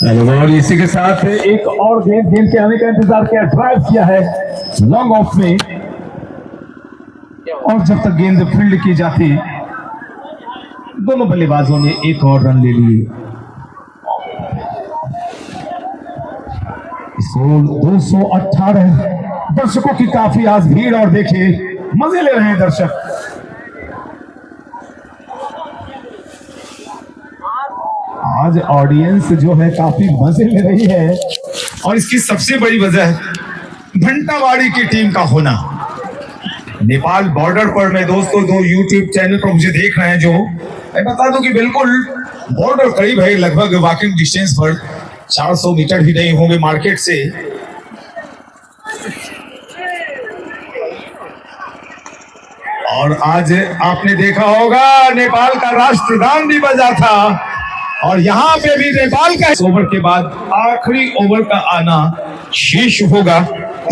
और इसी के साथ एक और गेंद के आने का इंतजार किया, ड्राइव किया है लॉन्ग ऑफ में, और जब तक गेंद फील्ड की जाती दोनों बल्लेबाजों ने एक और रन ले लिए। स्कोर 218। दर्शकों की काफी आज भीड़, और देखिए मजे ले रहे हैं दर्शक। आज ऑडियंस जो है काफी मजे ले रही है, और इसकी सबसे बड़ी वजह घंटावाड़ी की टीम का होना। नेपाल बॉर्डर पर मैं दोस्तों दो यूट्यूब चैनल पर मुझे देख रहे हैं, जो मैं बता दूं कि बिल्कुल बॉर्डर करीब है, लगभग वॉकिंग डिस्टेंस पर 400 मीटर भी नहीं होंगे मार्केट से। और आज आपने देखा होगा नेपाल का राष्ट्रगान भी बजा था, और यहाँ पे भी नेपाल का ओवर के बाद आखिरी ओवर का आना शेष होगा।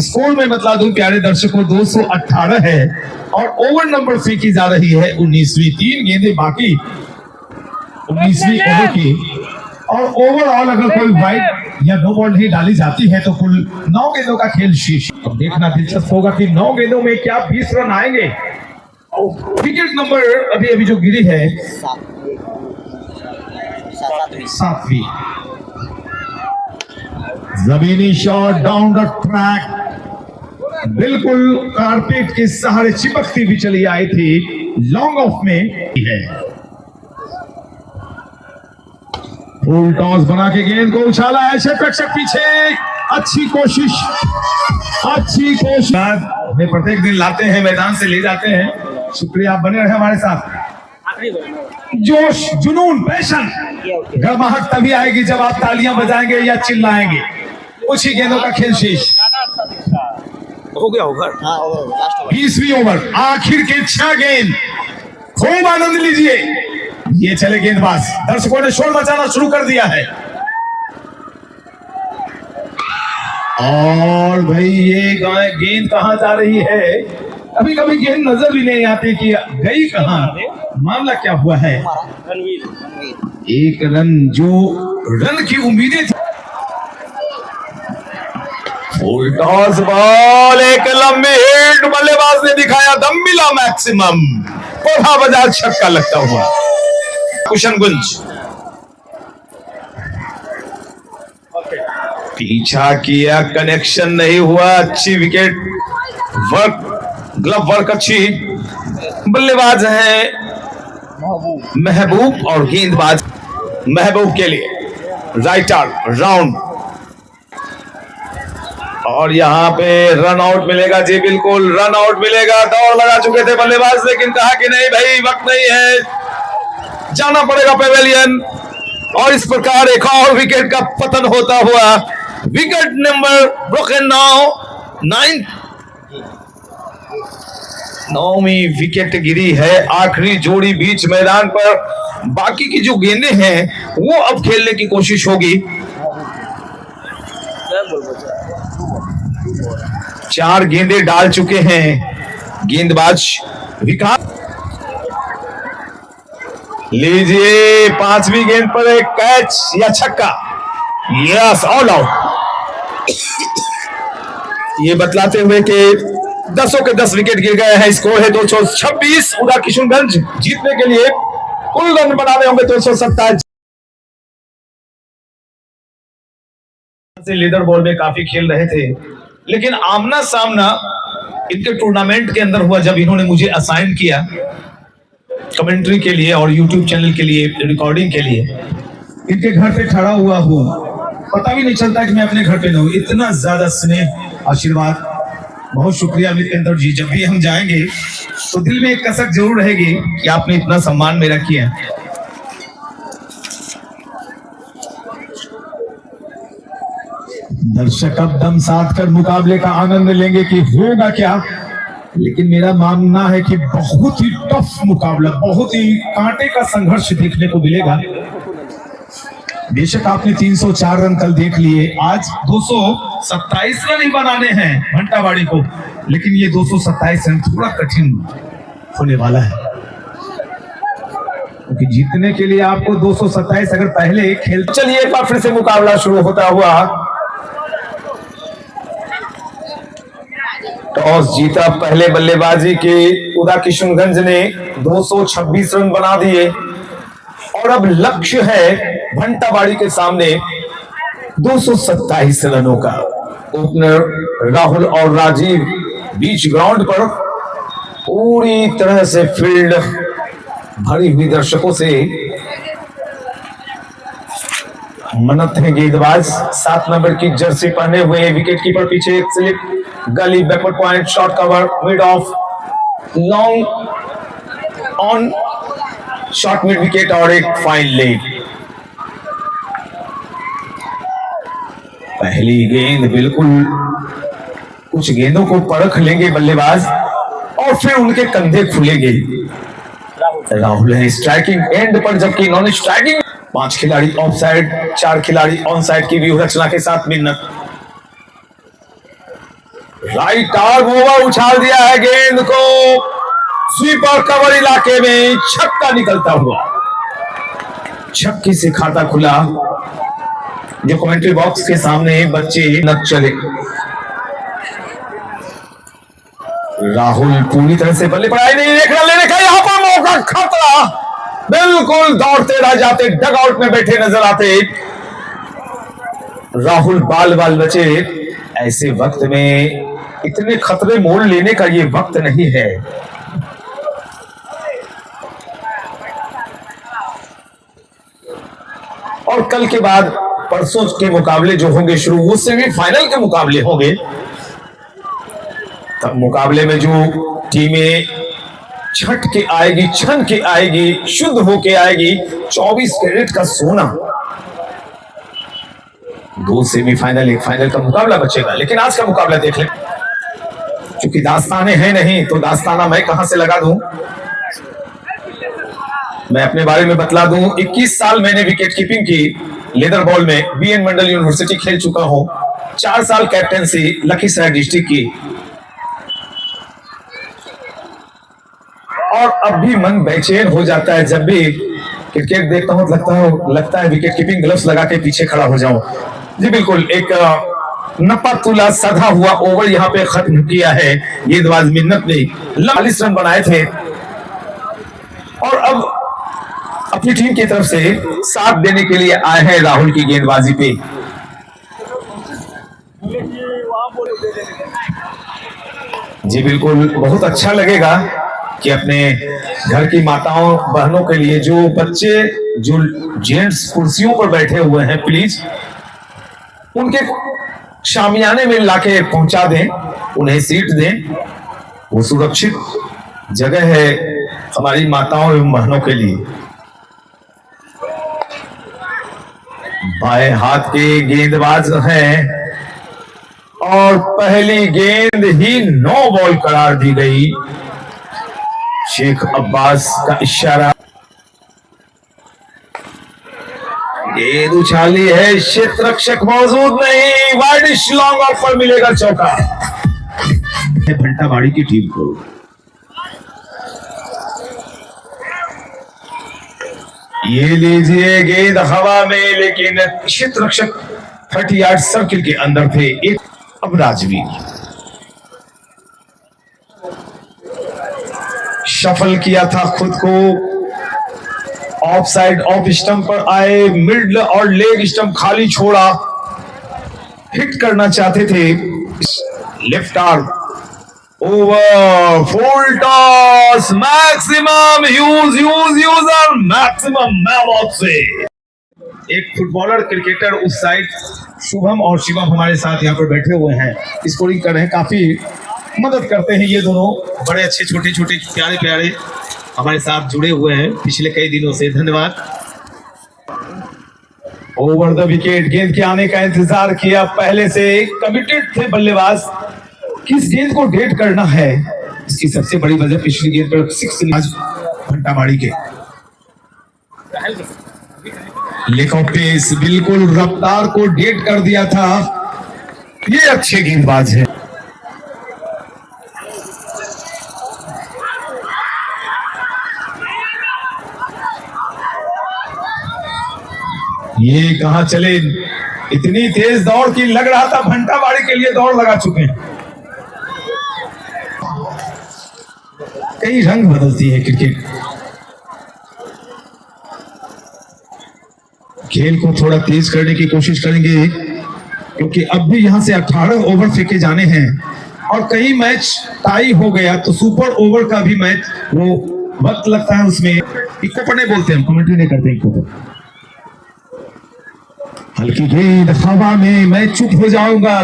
स्कोर में बता दूं प्यारे दर्शकों 218 है, और ओवर नंबर फेंकी जा रही है 19वीं। 3 गेंदें बाकी 19वीं ओवर की, और ओवरऑल अगर कोई वाइड या नो बॉल नहीं डाली जाती है तो कुल 9 गेंदों का खेल शेष। अब देखना दिलचस्प होगा कि 9 गेंदों में क्या 20 रन आएंगे। विकेट नंबर अभी जो गिरी है 7वीं। जमीनी शॉट डाउन द ट्रैक, बिल्कुल कारपेट के सहारे चिपकती भी चली आई थी, लॉन्ग ऑफ में है। फुल टॉस बना के गेंद को उछाला है, रक्षक पीछे, अच्छी कोशिश। हमें प्रत्येक दिन लाते हैं, मैदान से ले जाते हैं। शुक्रिया, आप बने रहे हमारे साथ। जोश, जुनून, पैशन, गर्माहट तभी आएगी जब आप तालियां बजाएंगे या चिल्लाएंगे। कुछ ही गेंदों का खेल शेष हो गया। ओवर 20वीं ओवर, आखिर के 6 गेंद। खूब आनंद लीजिए। ये चले गेंदबाज, दर्शकों ने शोर मचाना शुरू कर दिया है। और भाई ये गेंद कहां जा रही है, कभी कभी गेंद नजर भी नहीं आती कि गई कहां, मामला क्या हुआ है। एक रन, जो रन की उम्मीदें थी। फुल टॉस बॉल, एक लंबी हिट, बल्लेबाज ने दिखाया दम मिला मैक्सिमम, पौधा बाजार छक्का लगता हुआ। कुशनगंज पीछा किया, कनेक्शन नहीं हुआ। अच्छी विकेट वर्क, ग्लव वर्क अच्छी। बल्लेबाज हैं महबूब, और गेंदबाज महबूब के लिए राइट आर्म राउंड, और यहाँ पे रन आउट मिलेगा। जी बिल्कुल रन आउट मिलेगा। दौड़ लगा चुके थे बल्लेबाज, लेकिन कहा कि नहीं भाई वक्त नहीं है, जाना पड़ेगा पेवेलियन। और इस प्रकार एक और विकेट का पतन होता हुआ। विकेट नंबर ब्रोकन नाउ 9वीं विकेट गिरी है। आखिरी जोड़ी बीच मैदान पर, बाकी की जो गेंदें हैं वो अब खेलने की कोशिश होगी। 4 गेंदें डाल चुके हैं गेंदबाज विकास। लीजिए 5वीं गेंद पर एक कैच या छक्का, यस, ऑल आउट। ये बतलाते हुए कि 10 के 10 विकेट गिर गए हैं। स्कोर है 226। उधर किशनगंज जीतने के लिए कुल रन बनाने होंगे 227। लीडर बॉल में काफी खेल रहे थे, लेकिन आमना सामना इनके टूर्नामेंट के अंदर हुआ जब इन्होंने मुझे असाइन किया कमेंट्री के लिए और यूट्यूब चैनल के लिए रिकॉर्डिंग के लिए। इनके घर पे खड़ा हुआ हूँ, पता भी नहीं चलता कि मैं अपने घर पे न हूँ। इतना ज्यादा स्नेह, आशीर्वाद, बहुत शुक्रिया मितेंद्र जी। जब भी हम जाएंगे तो दिल में एक कसक जरूर रहेगी कि आपने इतना सम्मान मेरा किया। दर्शक अब दम साध कर मुकाबले का आनंद लेंगे कि होगा क्या, लेकिन मेरा मानना है कि बहुत ही टफ मुकाबला, बहुत ही कांटे का संघर्ष देखने को मिलेगा। बेशक आपने 304 रन कल देख लिए, आज 227 रन ही बनाने हैं घंटावाड़ी को, लेकिन ये 227 रन थोड़ा कठिन होने वाला है। क्योंकि जीतने के लिए आपको 227 अगर पहले खेल। चलिए एक बार फिर से मुकाबला शुरू होता हुआ। टॉस जीता पहले बल्लेबाजी के उदा किशनगंज ने 226 रन बना दिए और अब लक्ष्य है भंटाबाड़ी के सामने 227 रनों का। ओपनर राहुल और राजीव बीच ग्राउंड पर पूरी तरह से फील्ड भरी हुई दर्शकों से मनत है गेंदबाज 7 नंबर की जर्सी पहने हुए विकेट कीपर पीछे एक स्लिप गली backward point short cover mid of long on short mid wicket और एक फाइन लेग। पहली गेंद बिल्कुल कुछ गेंदों को परख लेंगे बल्लेबाज और फिर उनके कंधे खुलेंगे। राहुल है स्ट्राइकिंग एंड पर जबकि नॉन स्ट्राइकिंग 5 खिलाड़ी ऑफ साइड 4 खिलाड़ी ऑन साइड की व्यू रचना के साथ मिन्नत राइट आर्म ओवर उछाल दिया है गेंद को स्वीपर कवर इलाके में छक्का निकलता हुआ। छक्के से खाता खुला जो कमेंट्री बॉक्स के सामने बच्चे न चले। राहुल पूरी तरह से बल्ले पड़ाई नहीं देखना लेने का यहां पर मौका खतरा बिल्कुल दौड़ते रह जाते डगआउट में बैठे नजर आते राहुल बाल बाल बचे। ऐसे वक्त में इतने खतरे मोड़ लेने का ये वक्त नहीं है। और कल के बाद परसों के मुकाबले जो होंगे शुरू वो सेमीफाइनल के मुकाबले होंगे। तब मुकाबले में जो टीमें छठ के आएगी छन के आएगी शुद्ध होके आएगी 24 कैरेट का सोना 2 सेमीफाइनल 1 फाइनल का मुकाबला बचेगा। लेकिन आज का मुकाबला देख लें क्योंकि दास्ताने हैं नहीं तो दास्ताना मैं कहां से लगा दूं। मैं अपने बारे में बतला दूं 21 साल मैंने विकेट कीपिंग की लेदर बॉल में बीएन मंडल यूनिवर्सिटी खेल चुका हूं। 4 साल कैप्टेंसी लखीसराय डिस्ट्रिक्ट की और अब भी मन बेचैन हो जाता है जब भी क्रिकेट देखता हूं लगता है विकेट कीपिंग ग्लव्स लगा के पीछे खड़ा हो जाऊं। जी बिल्कुल एक नपा तुला सधा हुआ ओवर यहां पे खत्म किया है गेंदबाज मिन्नत ने 40 रन बनाए थे और अब अपनी टीम की तरफ से साथ देने के लिए आए हैं राहुल की गेंदबाजी पे। जी बिल्कुल बहुत अच्छा लगेगा कि अपने घर की माताओं बहनों के लिए जो बच्चे जो जेंट्स कुर्सियों पर बैठे हुए हैं प्लीज उनके शामियाने में लाके पहुंचा दें उन्हें सीट दें। वो सुरक्षित जगह है हमारी माताओं एवं बहनों के लिए। बाएं हाथ के गेंदबाज हैं और पहली गेंद ही 9 बॉल करार दी गई। शेख अब्बास का इशारा गेंद उछाली है क्षेत्र रक्षक मौजूद नहीं वाइडिश लॉन्ग ऑफ पर मिलेगा चौका भंटाबाड़ी की टीम को। ये लीजिए गेंद हवा में लेकिन क्षेत्र रक्षक 30 यार्ड सर्किल के अंदर थे। एक अब राजवीर शफल किया था खुद को ऑफ साइड ऑफ स्टंप पर आए मिड और लेग स्टंप खाली छोड़ा हिट करना चाहते थे। Left arm over full toss maximum use और मैक्सिमम मैवॉक से एक फुटबॉलर क्रिकेटर उस साइड शुभम और शिवम हमारे साथ यहाँ पर बैठे हुए हैं स्कोरिंग कर रहे हैं। काफी मदद करते हैं ये दोनों बड़े अच्छे छोटे छोटे प्यारे प्यारे हमारे साथ जुड़े हुए हैं पिछले कई दिनों से। धन्यवाद। ओवर द विकेट गेंद के आने का इंतजार किया पहले से कमिटेड थे बल्लेबाज किस गेंद को डेट करना है। इसकी सबसे बड़ी वजह पिछली गेंद पर 6 भंटाबाड़ी के लेग ऑफ पेस बिल्कुल रफ्तार को डेट कर दिया था। ये अच्छे गेंदबाज है। ये कहां चले, इतनी तेज दौड़ की लग रहा था भंटाबाड़ी के लिए दौड़ लगा चुके हैं। कई रंग बदलती है क्रिकेट। खेल को थोड़ा तेज करने की कोशिश करेंगे, क्योंकि अब भी यहां से 18 ओवर फेंके जाने हैं और कई मैच टाई हो गया तो सुपर ओवर का भी मैच वो वक्त लगता है उसमें। इको पर नहीं बोलते, हम कमेंट्री नहीं करते इको पर। हल्की गेंद हवा में, मैं चुप हो जाऊंगा।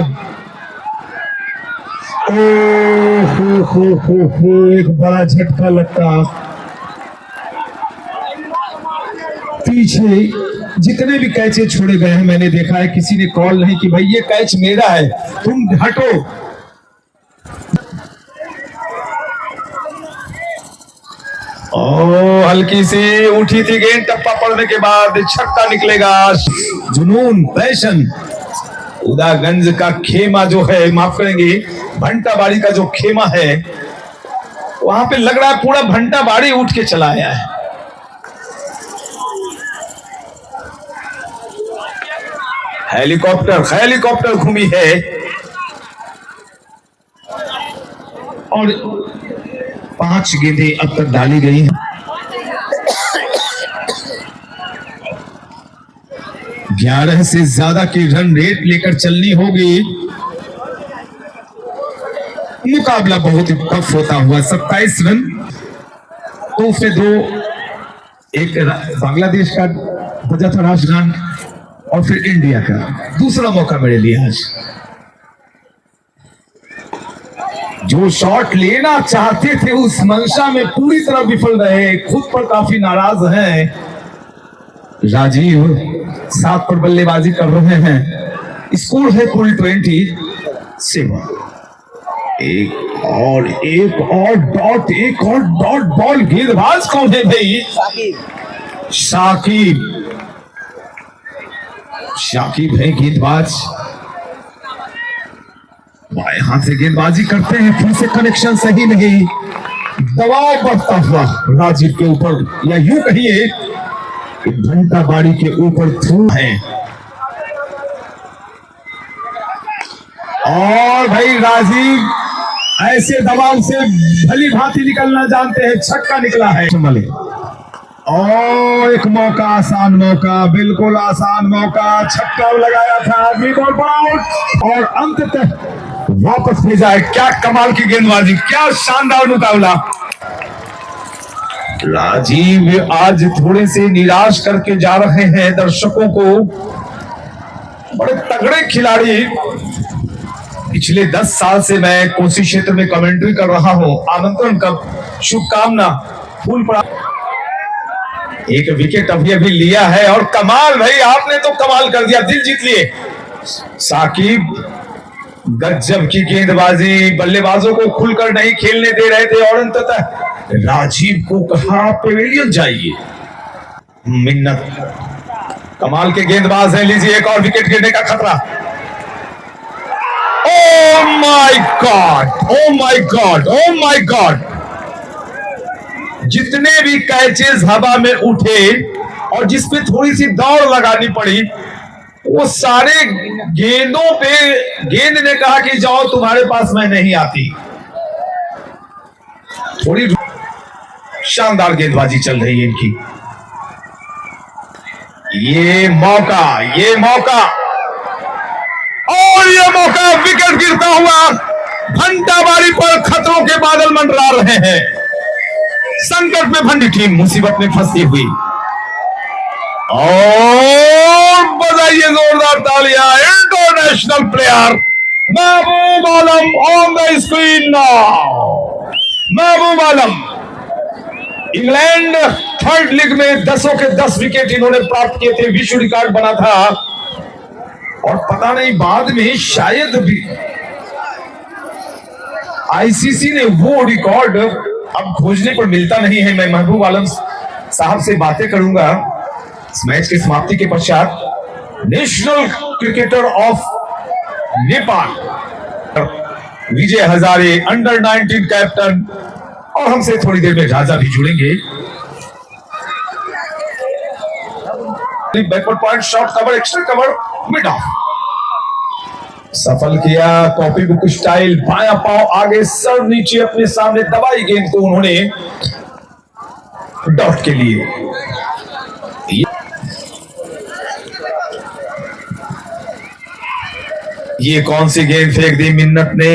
हो एक बड़ा झटका लगता। पीछे जितने भी कैचे छोड़े गए हैं मैंने देखा है किसी ने कॉल नहीं कि भाई ये कैच मेरा है, तुम हटो। हल्की सी उठी थी गेंद, टप्पा पड़ने के बाद छक्का निकलेगा। जुनून, पैशन। उदागंज का खेमा जो है, माफ करेंगे भंटाबाड़ी का जो खेमा है, वहां पे लग रहा है पूरा भंटाबाड़ी उठ के चला आया है। हेलीकॉप्टर घूमी है और 5 गेंदें अब तक डाली गई हैं। 11 से ज्यादा की रन रेट लेकर चलनी होगी। मुकाबला बहुत ही टफ होता हुआ। 27 रन, तो उसमें 2, एक बांग्लादेश का बजा था राजगान और फिर इंडिया का। दूसरा मौका मेरे लिए आज। जो शॉट लेना चाहते थे उस मंशा में पूरी तरह विफल रहे, खुद पर काफी नाराज हैं। राजीव 7 पर बल्लेबाजी कर रहे हैं। स्कोर है कुल 27। एक और डॉट बॉल। गेंदबाज कौन है भाई? शाकिब है गेंदबाज। बाएं हाथ से गेंदबाजी करते हैं, फिर से कनेक्शन सही नहीं। दबाव बढ़ता हुआ राजीव के ऊपर, या यूं कहिए भंटाबाड़ी के ऊपर थू है। और भाई राजीव ऐसे दबाव से भली भांति निकलना जानते हैं। छक्का निकला है। और एक मौका, आसान मौका, बिल्कुल आसान मौका। छक्का लगाया था, आदमी बॉल आउट और अंततः वापस भेजा है। क्या कमाल की गेंदबाजी, क्या शानदार मुकाबला। राजीव आज थोड़े से निराश करके जा रहे हैं दर्शकों को। बड़े तगड़े खिलाड़ी। पिछले 10 साल से मैं कोसी क्षेत्र में कमेंट्री कर रहा हूं। आमंत्रण का शुभकामना फूल पड़ा। एक विकेट अभी लिया है और कमाल भाई, आपने तो कमाल कर दिया, दिल जीत लिए। साकिब गजब की गेंदबाजी, बल्लेबाजों को खुलकर नहीं खेलने दे रहे थे और अंततः राजीव को कहा पेविलियन जाइए। मिन्नत कमाल के गेंदबाज है। लीजिए एक और विकेट गिरने का खतरा। Oh my God, oh my God, oh my God. जितने भी कैचेस हवा में उठे और जिसपे थोड़ी सी दौड़ लगानी पड़ी, वो सारे गेंदों पे गेंद ने कहा कि जाओ, तुम्हारे पास मैं नहीं आती। थोड़ी शानदार गेंदबाजी चल रही है इनकी। ये मौका और ये मौका। विकेट गिरता हुआ भंटाबाड़ी पर खतरों के बादल मंडरा रहे हैं। संकट में फंसी टीम, मुसीबत में फंसी हुई। और बजाइए जोरदार तालियां। International player Mehboob Alam on the screen now. Mehboob Alam, England 3rd league में 10 के 10 विकेट इन्होंने प्राप्त किए थे, विश्व रिकॉर्ड बना था। और पता नहीं बाद में शायद भी आईसीसी ने वो रिकॉर्ड अब खोजने पर मिलता नहीं है। मैं महबूब आलम साहब से बातें करूंगा इस मैच के समाप्ति के पश्चात। National cricketer of Nepal Vijay Hazare, under 19 captain, और हमसे थोड़ी देर में राजा भी जुड़ेंगे। Backward point, short cover, extra cover, mid of सफल किया। कॉपी बुक स्टाइल, बाया पाव आगे, सर नीचे, अपने सामने दबाई गेंद को उन्होंने डॉट के लिए। ये कौन सी गेंद फेंक दी मिन्नत ने।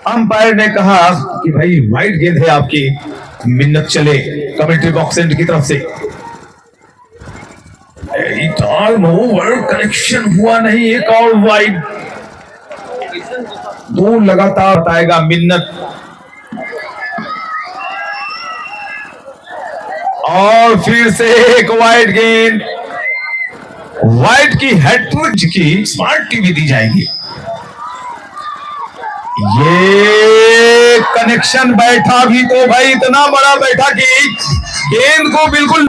अंपायर ने कहा कि भाई वाइड गेंद है आपकी, मिन्नत चले कमेंट्री बॉक्स एंड की तरफ से। ओवर कनेक्शन हुआ नहीं, एक और वाइड, दो लगातार बताएगा मिन्नत। और फिर से एक वाइड गेंद, वाइड की हैट्रिक की स्मार्ट टीवी दी जाएगी। ये कनेक्शन बैठा भी तो भाई इतना बड़ा बैठा कि गेंद को बिल्कुल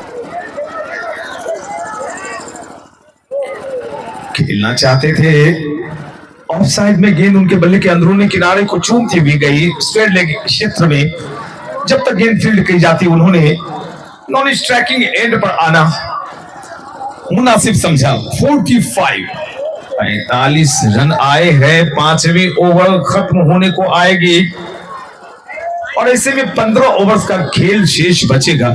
खेलना चाहते थे। ऑफ साइड में गेंद उनके बल्ले के अंदरूनी किनारे को चूमती हुई गई स्ट्रेट लेग क्षेत्र में। जब तक गेंद फील्ड की जाती उन्होंने नॉन स्ट्राइकिंग एंड पर आना मुनासिब समझा। 45 रन आए हैं, 5वीं ओवर खत्म होने को आएगी और ऐसे में 15 ओवर्स का खेल शेष बचेगा।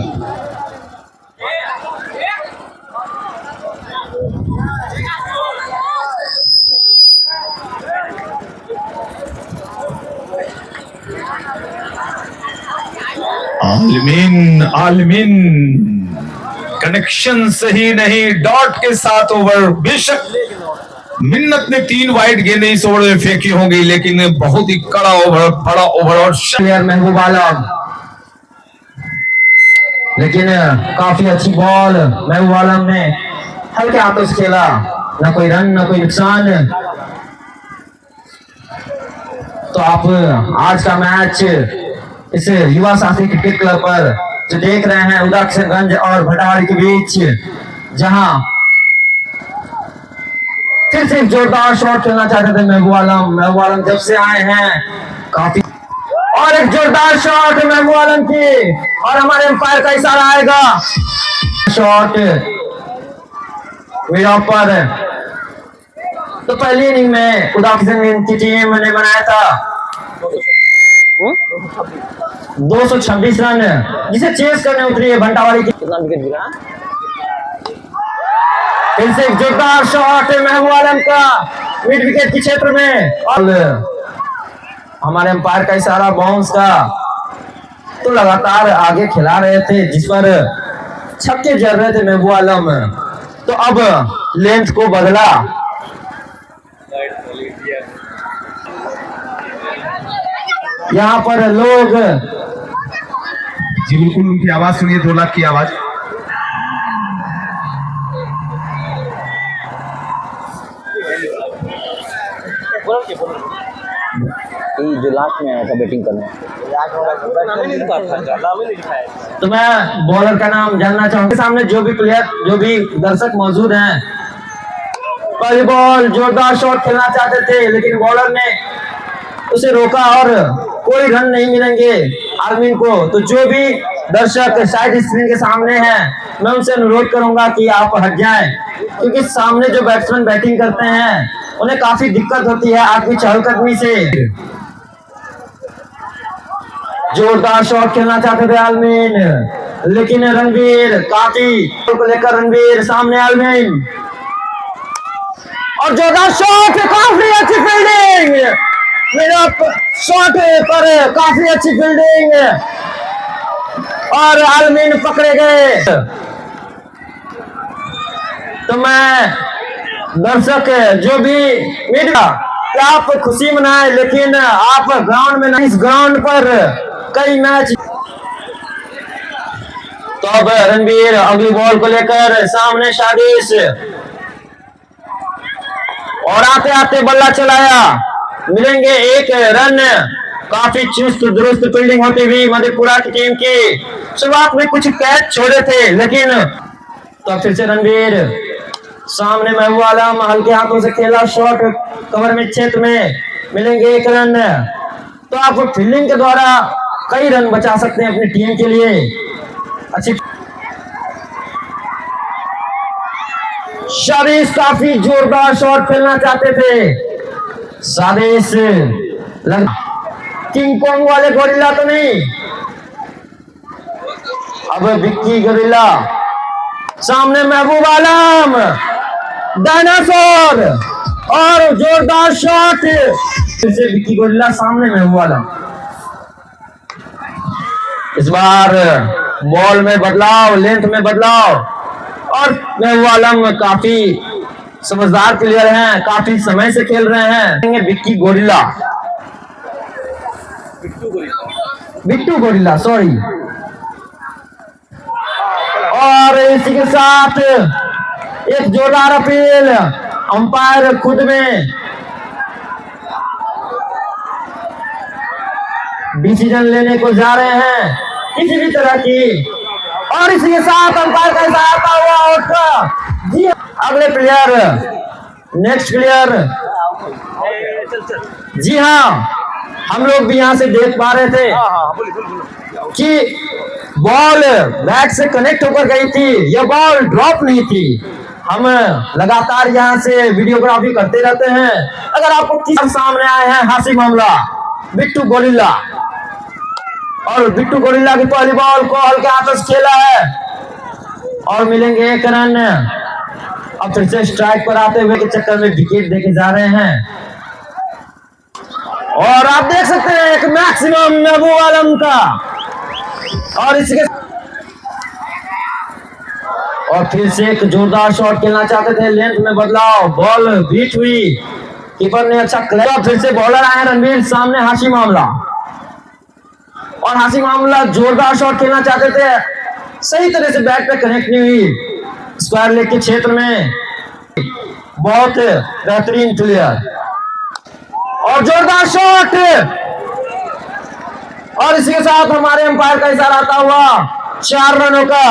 आलमीन कनेक्शन सही नहीं, डॉट के साथ ओवर। बेशक मिन्नत ने 3 वाइड गेंदें इस ओवर में फेंकी होंगी, लेकिन बहुत ही कड़ा ओवर, बड़ा ओवर। और महबूब आलम, लेकिन काफी अच्छी बॉल महबूब आलम ने हल्के हाथों से खेला, ना कोई रन ना कोई नुकसान। तो आप आज का मैच इस युवा साथी क्रिकेट क्लब पर जो देख रहे हैं उदाकिशनगंज और भटावाड़ी के बीच, जहां फिर से जोरदार शॉट खेलना चाहते थे महबूब आलम जब से आए हैं काफी, और एक जोरदार शॉट महबूब आलम की, और हमारे एम्पायर का इशारा आएगा। शॉट मिड ऑफ पर। तो पहली इनिंग में उदाकिशनगंज की टीम ने बनाया था 226 रन, जिसे चेस करने उतरी है भंटावाड़ी की। कितना विकेट गिरा? फिर से एक जोरदार शॉट है महबूब आलम का मिड विकेट के क्षेत्र में, और हमारे अंपायर का इशारा बाउंस का। तो लगातार आगे खिला रहे थे, जिस पर छक्के जड़ रहे थे महबूब आलम। तो अब लेंथ को बदला, यहाँ पर लोग जी बिल्कुल उनकी आवाज सुनिए, 2 लाख की आवाज। जो लास्ट में आया था बैटिंग करने, तो मैं बॉलर का नाम जानना चाहूंगा। सामने जो भी प्लेयर, जो भी दर्शक मौजूद हैं, पहली बॉल जोरदार शॉट खेलना चाहते थे, लेकिन बॉलर ने उसे रोका और कोई रन नहीं मिलेंगे आलमीन को। तो जो भी दर्शक साइड स्क्रीन के सामने हैं, मैं उनसे अनुरोध करूंगा कि आप हट जाएं, क्योंकि सामने जो बैट्समैन बैटिंग करते हैं उन्हें काफी दिक्कत होती है आपकी चहलकदमी से। जोरदार शॉट खेलना चाहते थे आलमीन, लेकिन रणवीर काफी को लेकर रणवीर सामने आलमीन, और जोरदार शॉट, काफी अच्छी फील्डिंग, मेरा शॉट पर काफी अच्छी फील्डिंग, और आलमीन पकड़े गए। तो मैं दर्शक जो भी मीडिया, आप खुशी मनाएं, लेकिन आप ग्राउंड में नहीं, इस ग्राउंड पर कई मैच। तो अब रणवीर अगली बॉल को लेकर सामने शादिश, और आते आते बल्ला चलाया, मिलेंगे 1 रन। काफी चुस्त दुरुस्त फील्डिंग होती हुई मधेपुरा की टीम की। शुरुआत में कुछ कैच छोड़े थे, लेकिन तो फिर से रणवीर सामने महबूब आलम, हल्के हाथों से खेला शॉट कवर में क्षेत्र में, मिलेंगे 1 रन। तो आप फील्डिंग के द्वारा कई रन बचा सकते हैं अपनी टीम के लिए। अच्छी शादिश काफी जोरदार शॉट खेलना चाहते थे। शादिश किंग कोंग वाले गोरिल्ला तो नहीं, अब विक्की गोरिल्ला, सामने महबूब आलम, डायनासोर और जोरदार शॉट, फिर से विक्की गोरिल्ला, सामने महबूब आलम। इस बार बॉल में बदलाव, लेंथ में बदलाव, और महबूब आलम काफी समझदार प्लेयर हैं, काफी समय से खेल रहे हैं। Vicky gorilla, Bittu gorilla sorry. और इसी के साथ एक जोरदार अपील अंपायर खुद में डिसीजन लेने को जा रहे हैं किसी भी तरह की, और इसी के साथ अंपायर का इशारा आता हुआ आउट का। जी अगले प्लेयर, नेक्स्ट प्लेयर, जी हाँ, हम लोग भी यहां से देख पा रहे थे कि बॉल बैट से कनेक्ट होकर गई थी, यह बॉल ड्रॉप नहीं थी। हम लगातार यहां से वीडियोग्राफी करते रहते हैं। अगर आपको किसी सामने आए हैं हासी मामला बिट्टू गोरिल्ला, और बिट्टू गोरिल्ला की पहली बॉल को हल्के हाथों से खेला है और मिलेंगे 1 रन। अब फिर से स्ट्राइक पर आते हुए के चक्कर में विकेट देके जा रहे हैं, और आप देख सकते हैं एक मैक्सिमम महबूब आलम का, और इसके और फिर से एक जोरदार शॉट खेलना चाहते थे, लेंथ में बदलाव, बॉल बीट हुई, कीपर ने अच्छा क्लियर। फिर से बॉलर आए रणवीर, सामने हाशी मामला, और हाशी मामला जोरदार शॉट खेलना चाहते थे, सही तरह से बैट पे कनेक्ट नहीं हुई। स्क्वायर लेग के क्षेत्र में बहुत बेहतरीन प्लेयर, और जोरदार शॉट, और इसी के साथ हमारे अंपायर का इशारा आता हुआ 4 रनों का।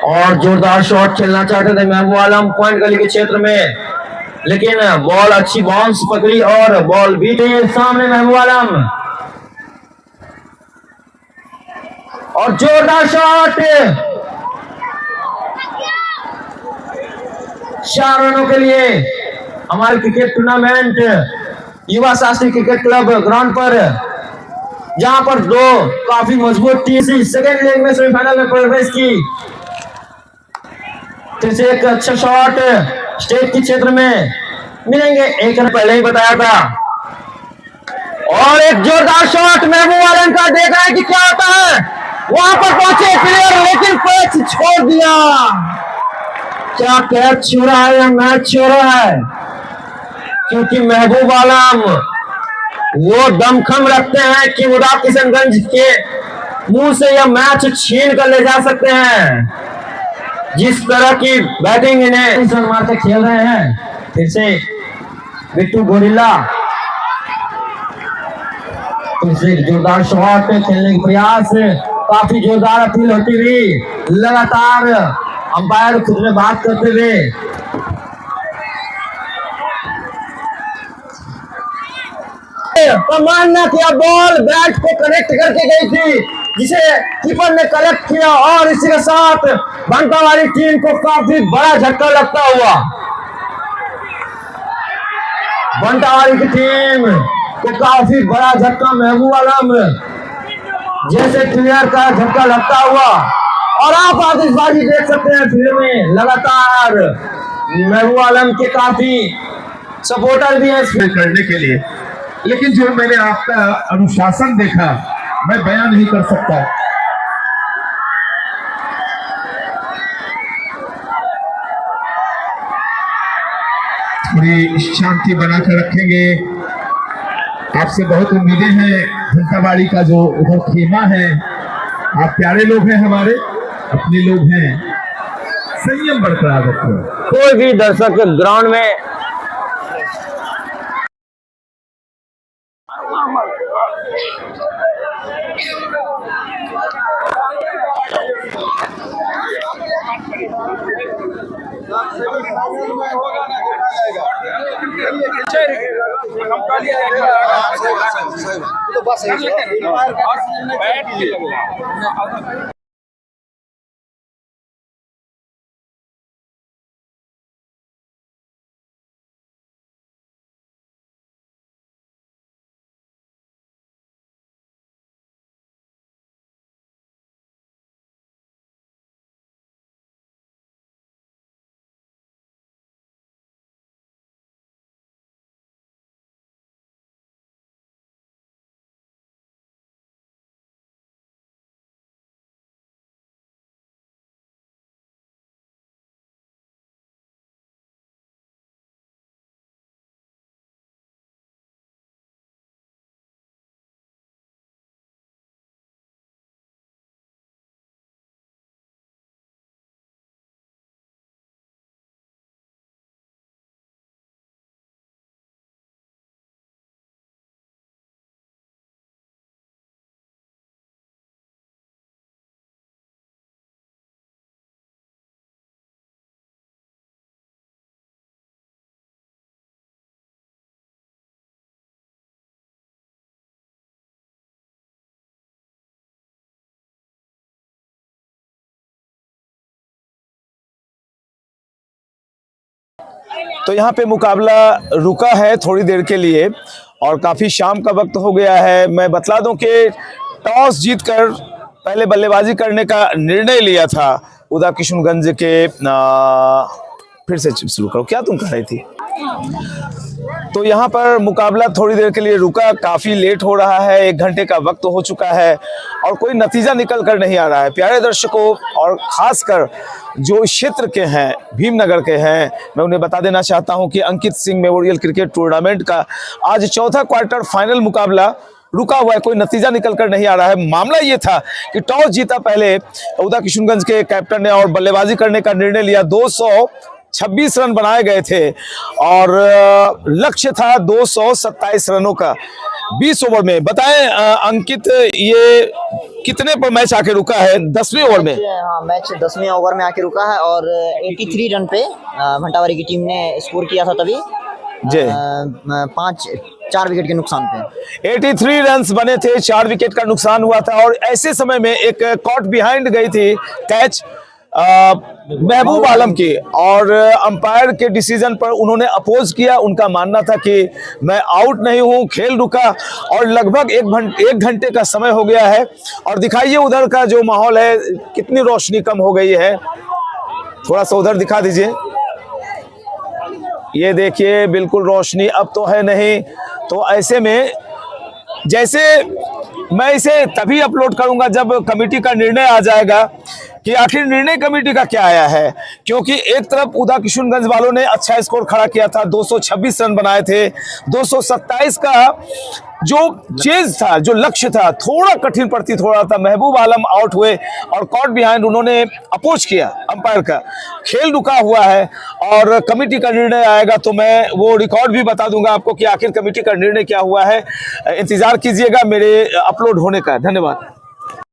और जोरदार शॉट खेलना चाहते थे महबूब आलम पॉइंट गली के क्षेत्र में, लेकिन बॉल अच्छी बाउंस पकड़ी और बॉल बीट गई। सामने महबूब आलम, और जोरदार शॉट, 4 रनों के लिए हमारे क्रिकेट टूर्नामेंट युवा शास्त्री क्रिकेट क्लब ग्राउंड पर, जहां पर 2 काफी मजबूत टीम सेकेंड लेग में सेमीफाइनल में प्रवेश की। फिर से एक अच्छा शॉट स्टेट के क्षेत्र में, मिलेंगे 1 रन, पहले ही बताया था। और एक जोरदार शॉट महबूब आलम का, देख रहे हैं कि क्या होता है, वहां पर पहुंचे प्लेयर, लेकिन कैच छोड़ दिया। क्या कैच छू रहा है या मैच छू रहा है, क्योंकि महबूब आलम वो दमखम रखते हैं कि मुदाफ किशनगंज के मुंह से यह मैच छीन कर ले जा सकते हैं। जिस तरह की बैटिंग इन्हें मार के खेल रहे हैं। फिर से बिट्टू गोरिल्ला, फिर से जोरदार शॉट खेलने के प्रयास, काफी जोरदार अपील होती हुई, लगातार अंपायर खुद में बात करते हुए। तो मानना किया बॉल बैट को कनेक्ट करके गई थी, जिसे कीपर ने कलेक्ट किया, और इसी के साथ बनता वाली टीम को काफी बड़ा झटका लगता हुआ, बनता वाली की टीम को काफी बड़ा झटका महबूब आलम जैसे प्लेयर का झटका लगता हुआ। और आप आतिशबाजी देख सकते हैं फील्ड में, लगातार महबूब आलम के काफी सपोर्टर भी हैं करने के लिए, लेकिन जो मैंने आपका अनुशासन देखा मैं बयान नहीं कर सकता। थोड़ी शांति बनाकर रखेंगे, आपसे बहुत उम्मीदें हैं। घंटाबाड़ी का जो उधर खेमा है, आप प्यारे लोग हैं, हमारे अपने लोग हैं, संयम बरकरार रखो। कोई भी दर्शक ग्राउंड में तो बस तो यहाँ पे मुकाबला रुका है थोड़ी देर के लिए और काफ़ी शाम का वक्त हो गया है। मैं बतला दूं कि टॉस जीतकर पहले बल्लेबाजी करने का निर्णय लिया था उदा किशनगंज के फिर से शुरू करो, क्या तुम कह रही थी? तो यहाँ पर मुकाबला थोड़ी देर के लिए रुका, काफ़ी लेट हो रहा है, 1 घंटे का वक्त हो चुका है और कोई नतीजा निकल कर नहीं आ रहा है। प्यारे दर्शकों और ख़ासकर जो इस क्षेत्र के हैं, भीमनगर के हैं, मैं उन्हें बता देना चाहता हूं कि Ankit Singh memorial cricket tournament का आज चौथा क्वार्टर फाइनल मुकाबला रुका हुआ है, कोई नतीजा निकल कर नहीं आ रहा है। मामला ये था कि टॉस जीता पहले उदा किशनगंज के कैप्टन ने और बल्लेबाजी करने का निर्णय लिया। 226 रन बनाए गए थे और लक्ष्य था 227 रनों का 20 ओवर में। बताएं अंकित, ये कितने पर मैच आके रुका है? 10वें ओवर में। हाँ, मैच 10वें ओवर में आके रुका है और 83 रन पे भंटावारी की टीम ने स्कोर किया था तभी जी 4 विकेट के नुकसान पे 83 रन्स बने थे, 4 विकेट का नुकसान हुआ था और ऐसे समय में एक कॉट बिहाइंड गई थी कैच महबूब आलम की और अंपायर के डिसीजन पर उन्होंने अपोज किया। उनका मानना था कि मैं आउट नहीं हूं, खेल रुका और लगभग 1 घंटे का समय हो गया है। और दिखाइए उधर का जो माहौल है, कितनी रोशनी कम हो गई है, थोड़ा सा उधर दिखा दीजिए। ये देखिए बिल्कुल रोशनी अब तो है नहीं। तो ऐसे में जैसे मैं इसे तभी अपलोड करूंगा जब कमेटी का निर्णय आ जाएगा कि आखिर निर्णय कमेटी का क्या आया है, क्योंकि एक तरफ उदा किशनगंज वालों ने अच्छा स्कोर खड़ा किया था, 226 रन बनाए थे। 227 का जो चेज था, जो लक्ष्य था, थोड़ा कठिन प्रतीत हो रहा था। महबूब आलम आउट हुए और कॉट बिहाइंड उन्होंने अपोज किया अंपायर का। खेल रुका हुआ है और कमेटी का निर्णय आएगा तो मैं वो रिकॉर्ड भी बता दूंगा आपको कि आखिर कमेटी का निर्णय क्या हुआ है। इंतजार कीजिएगा मेरे अपलोड होने का। धन्यवाद।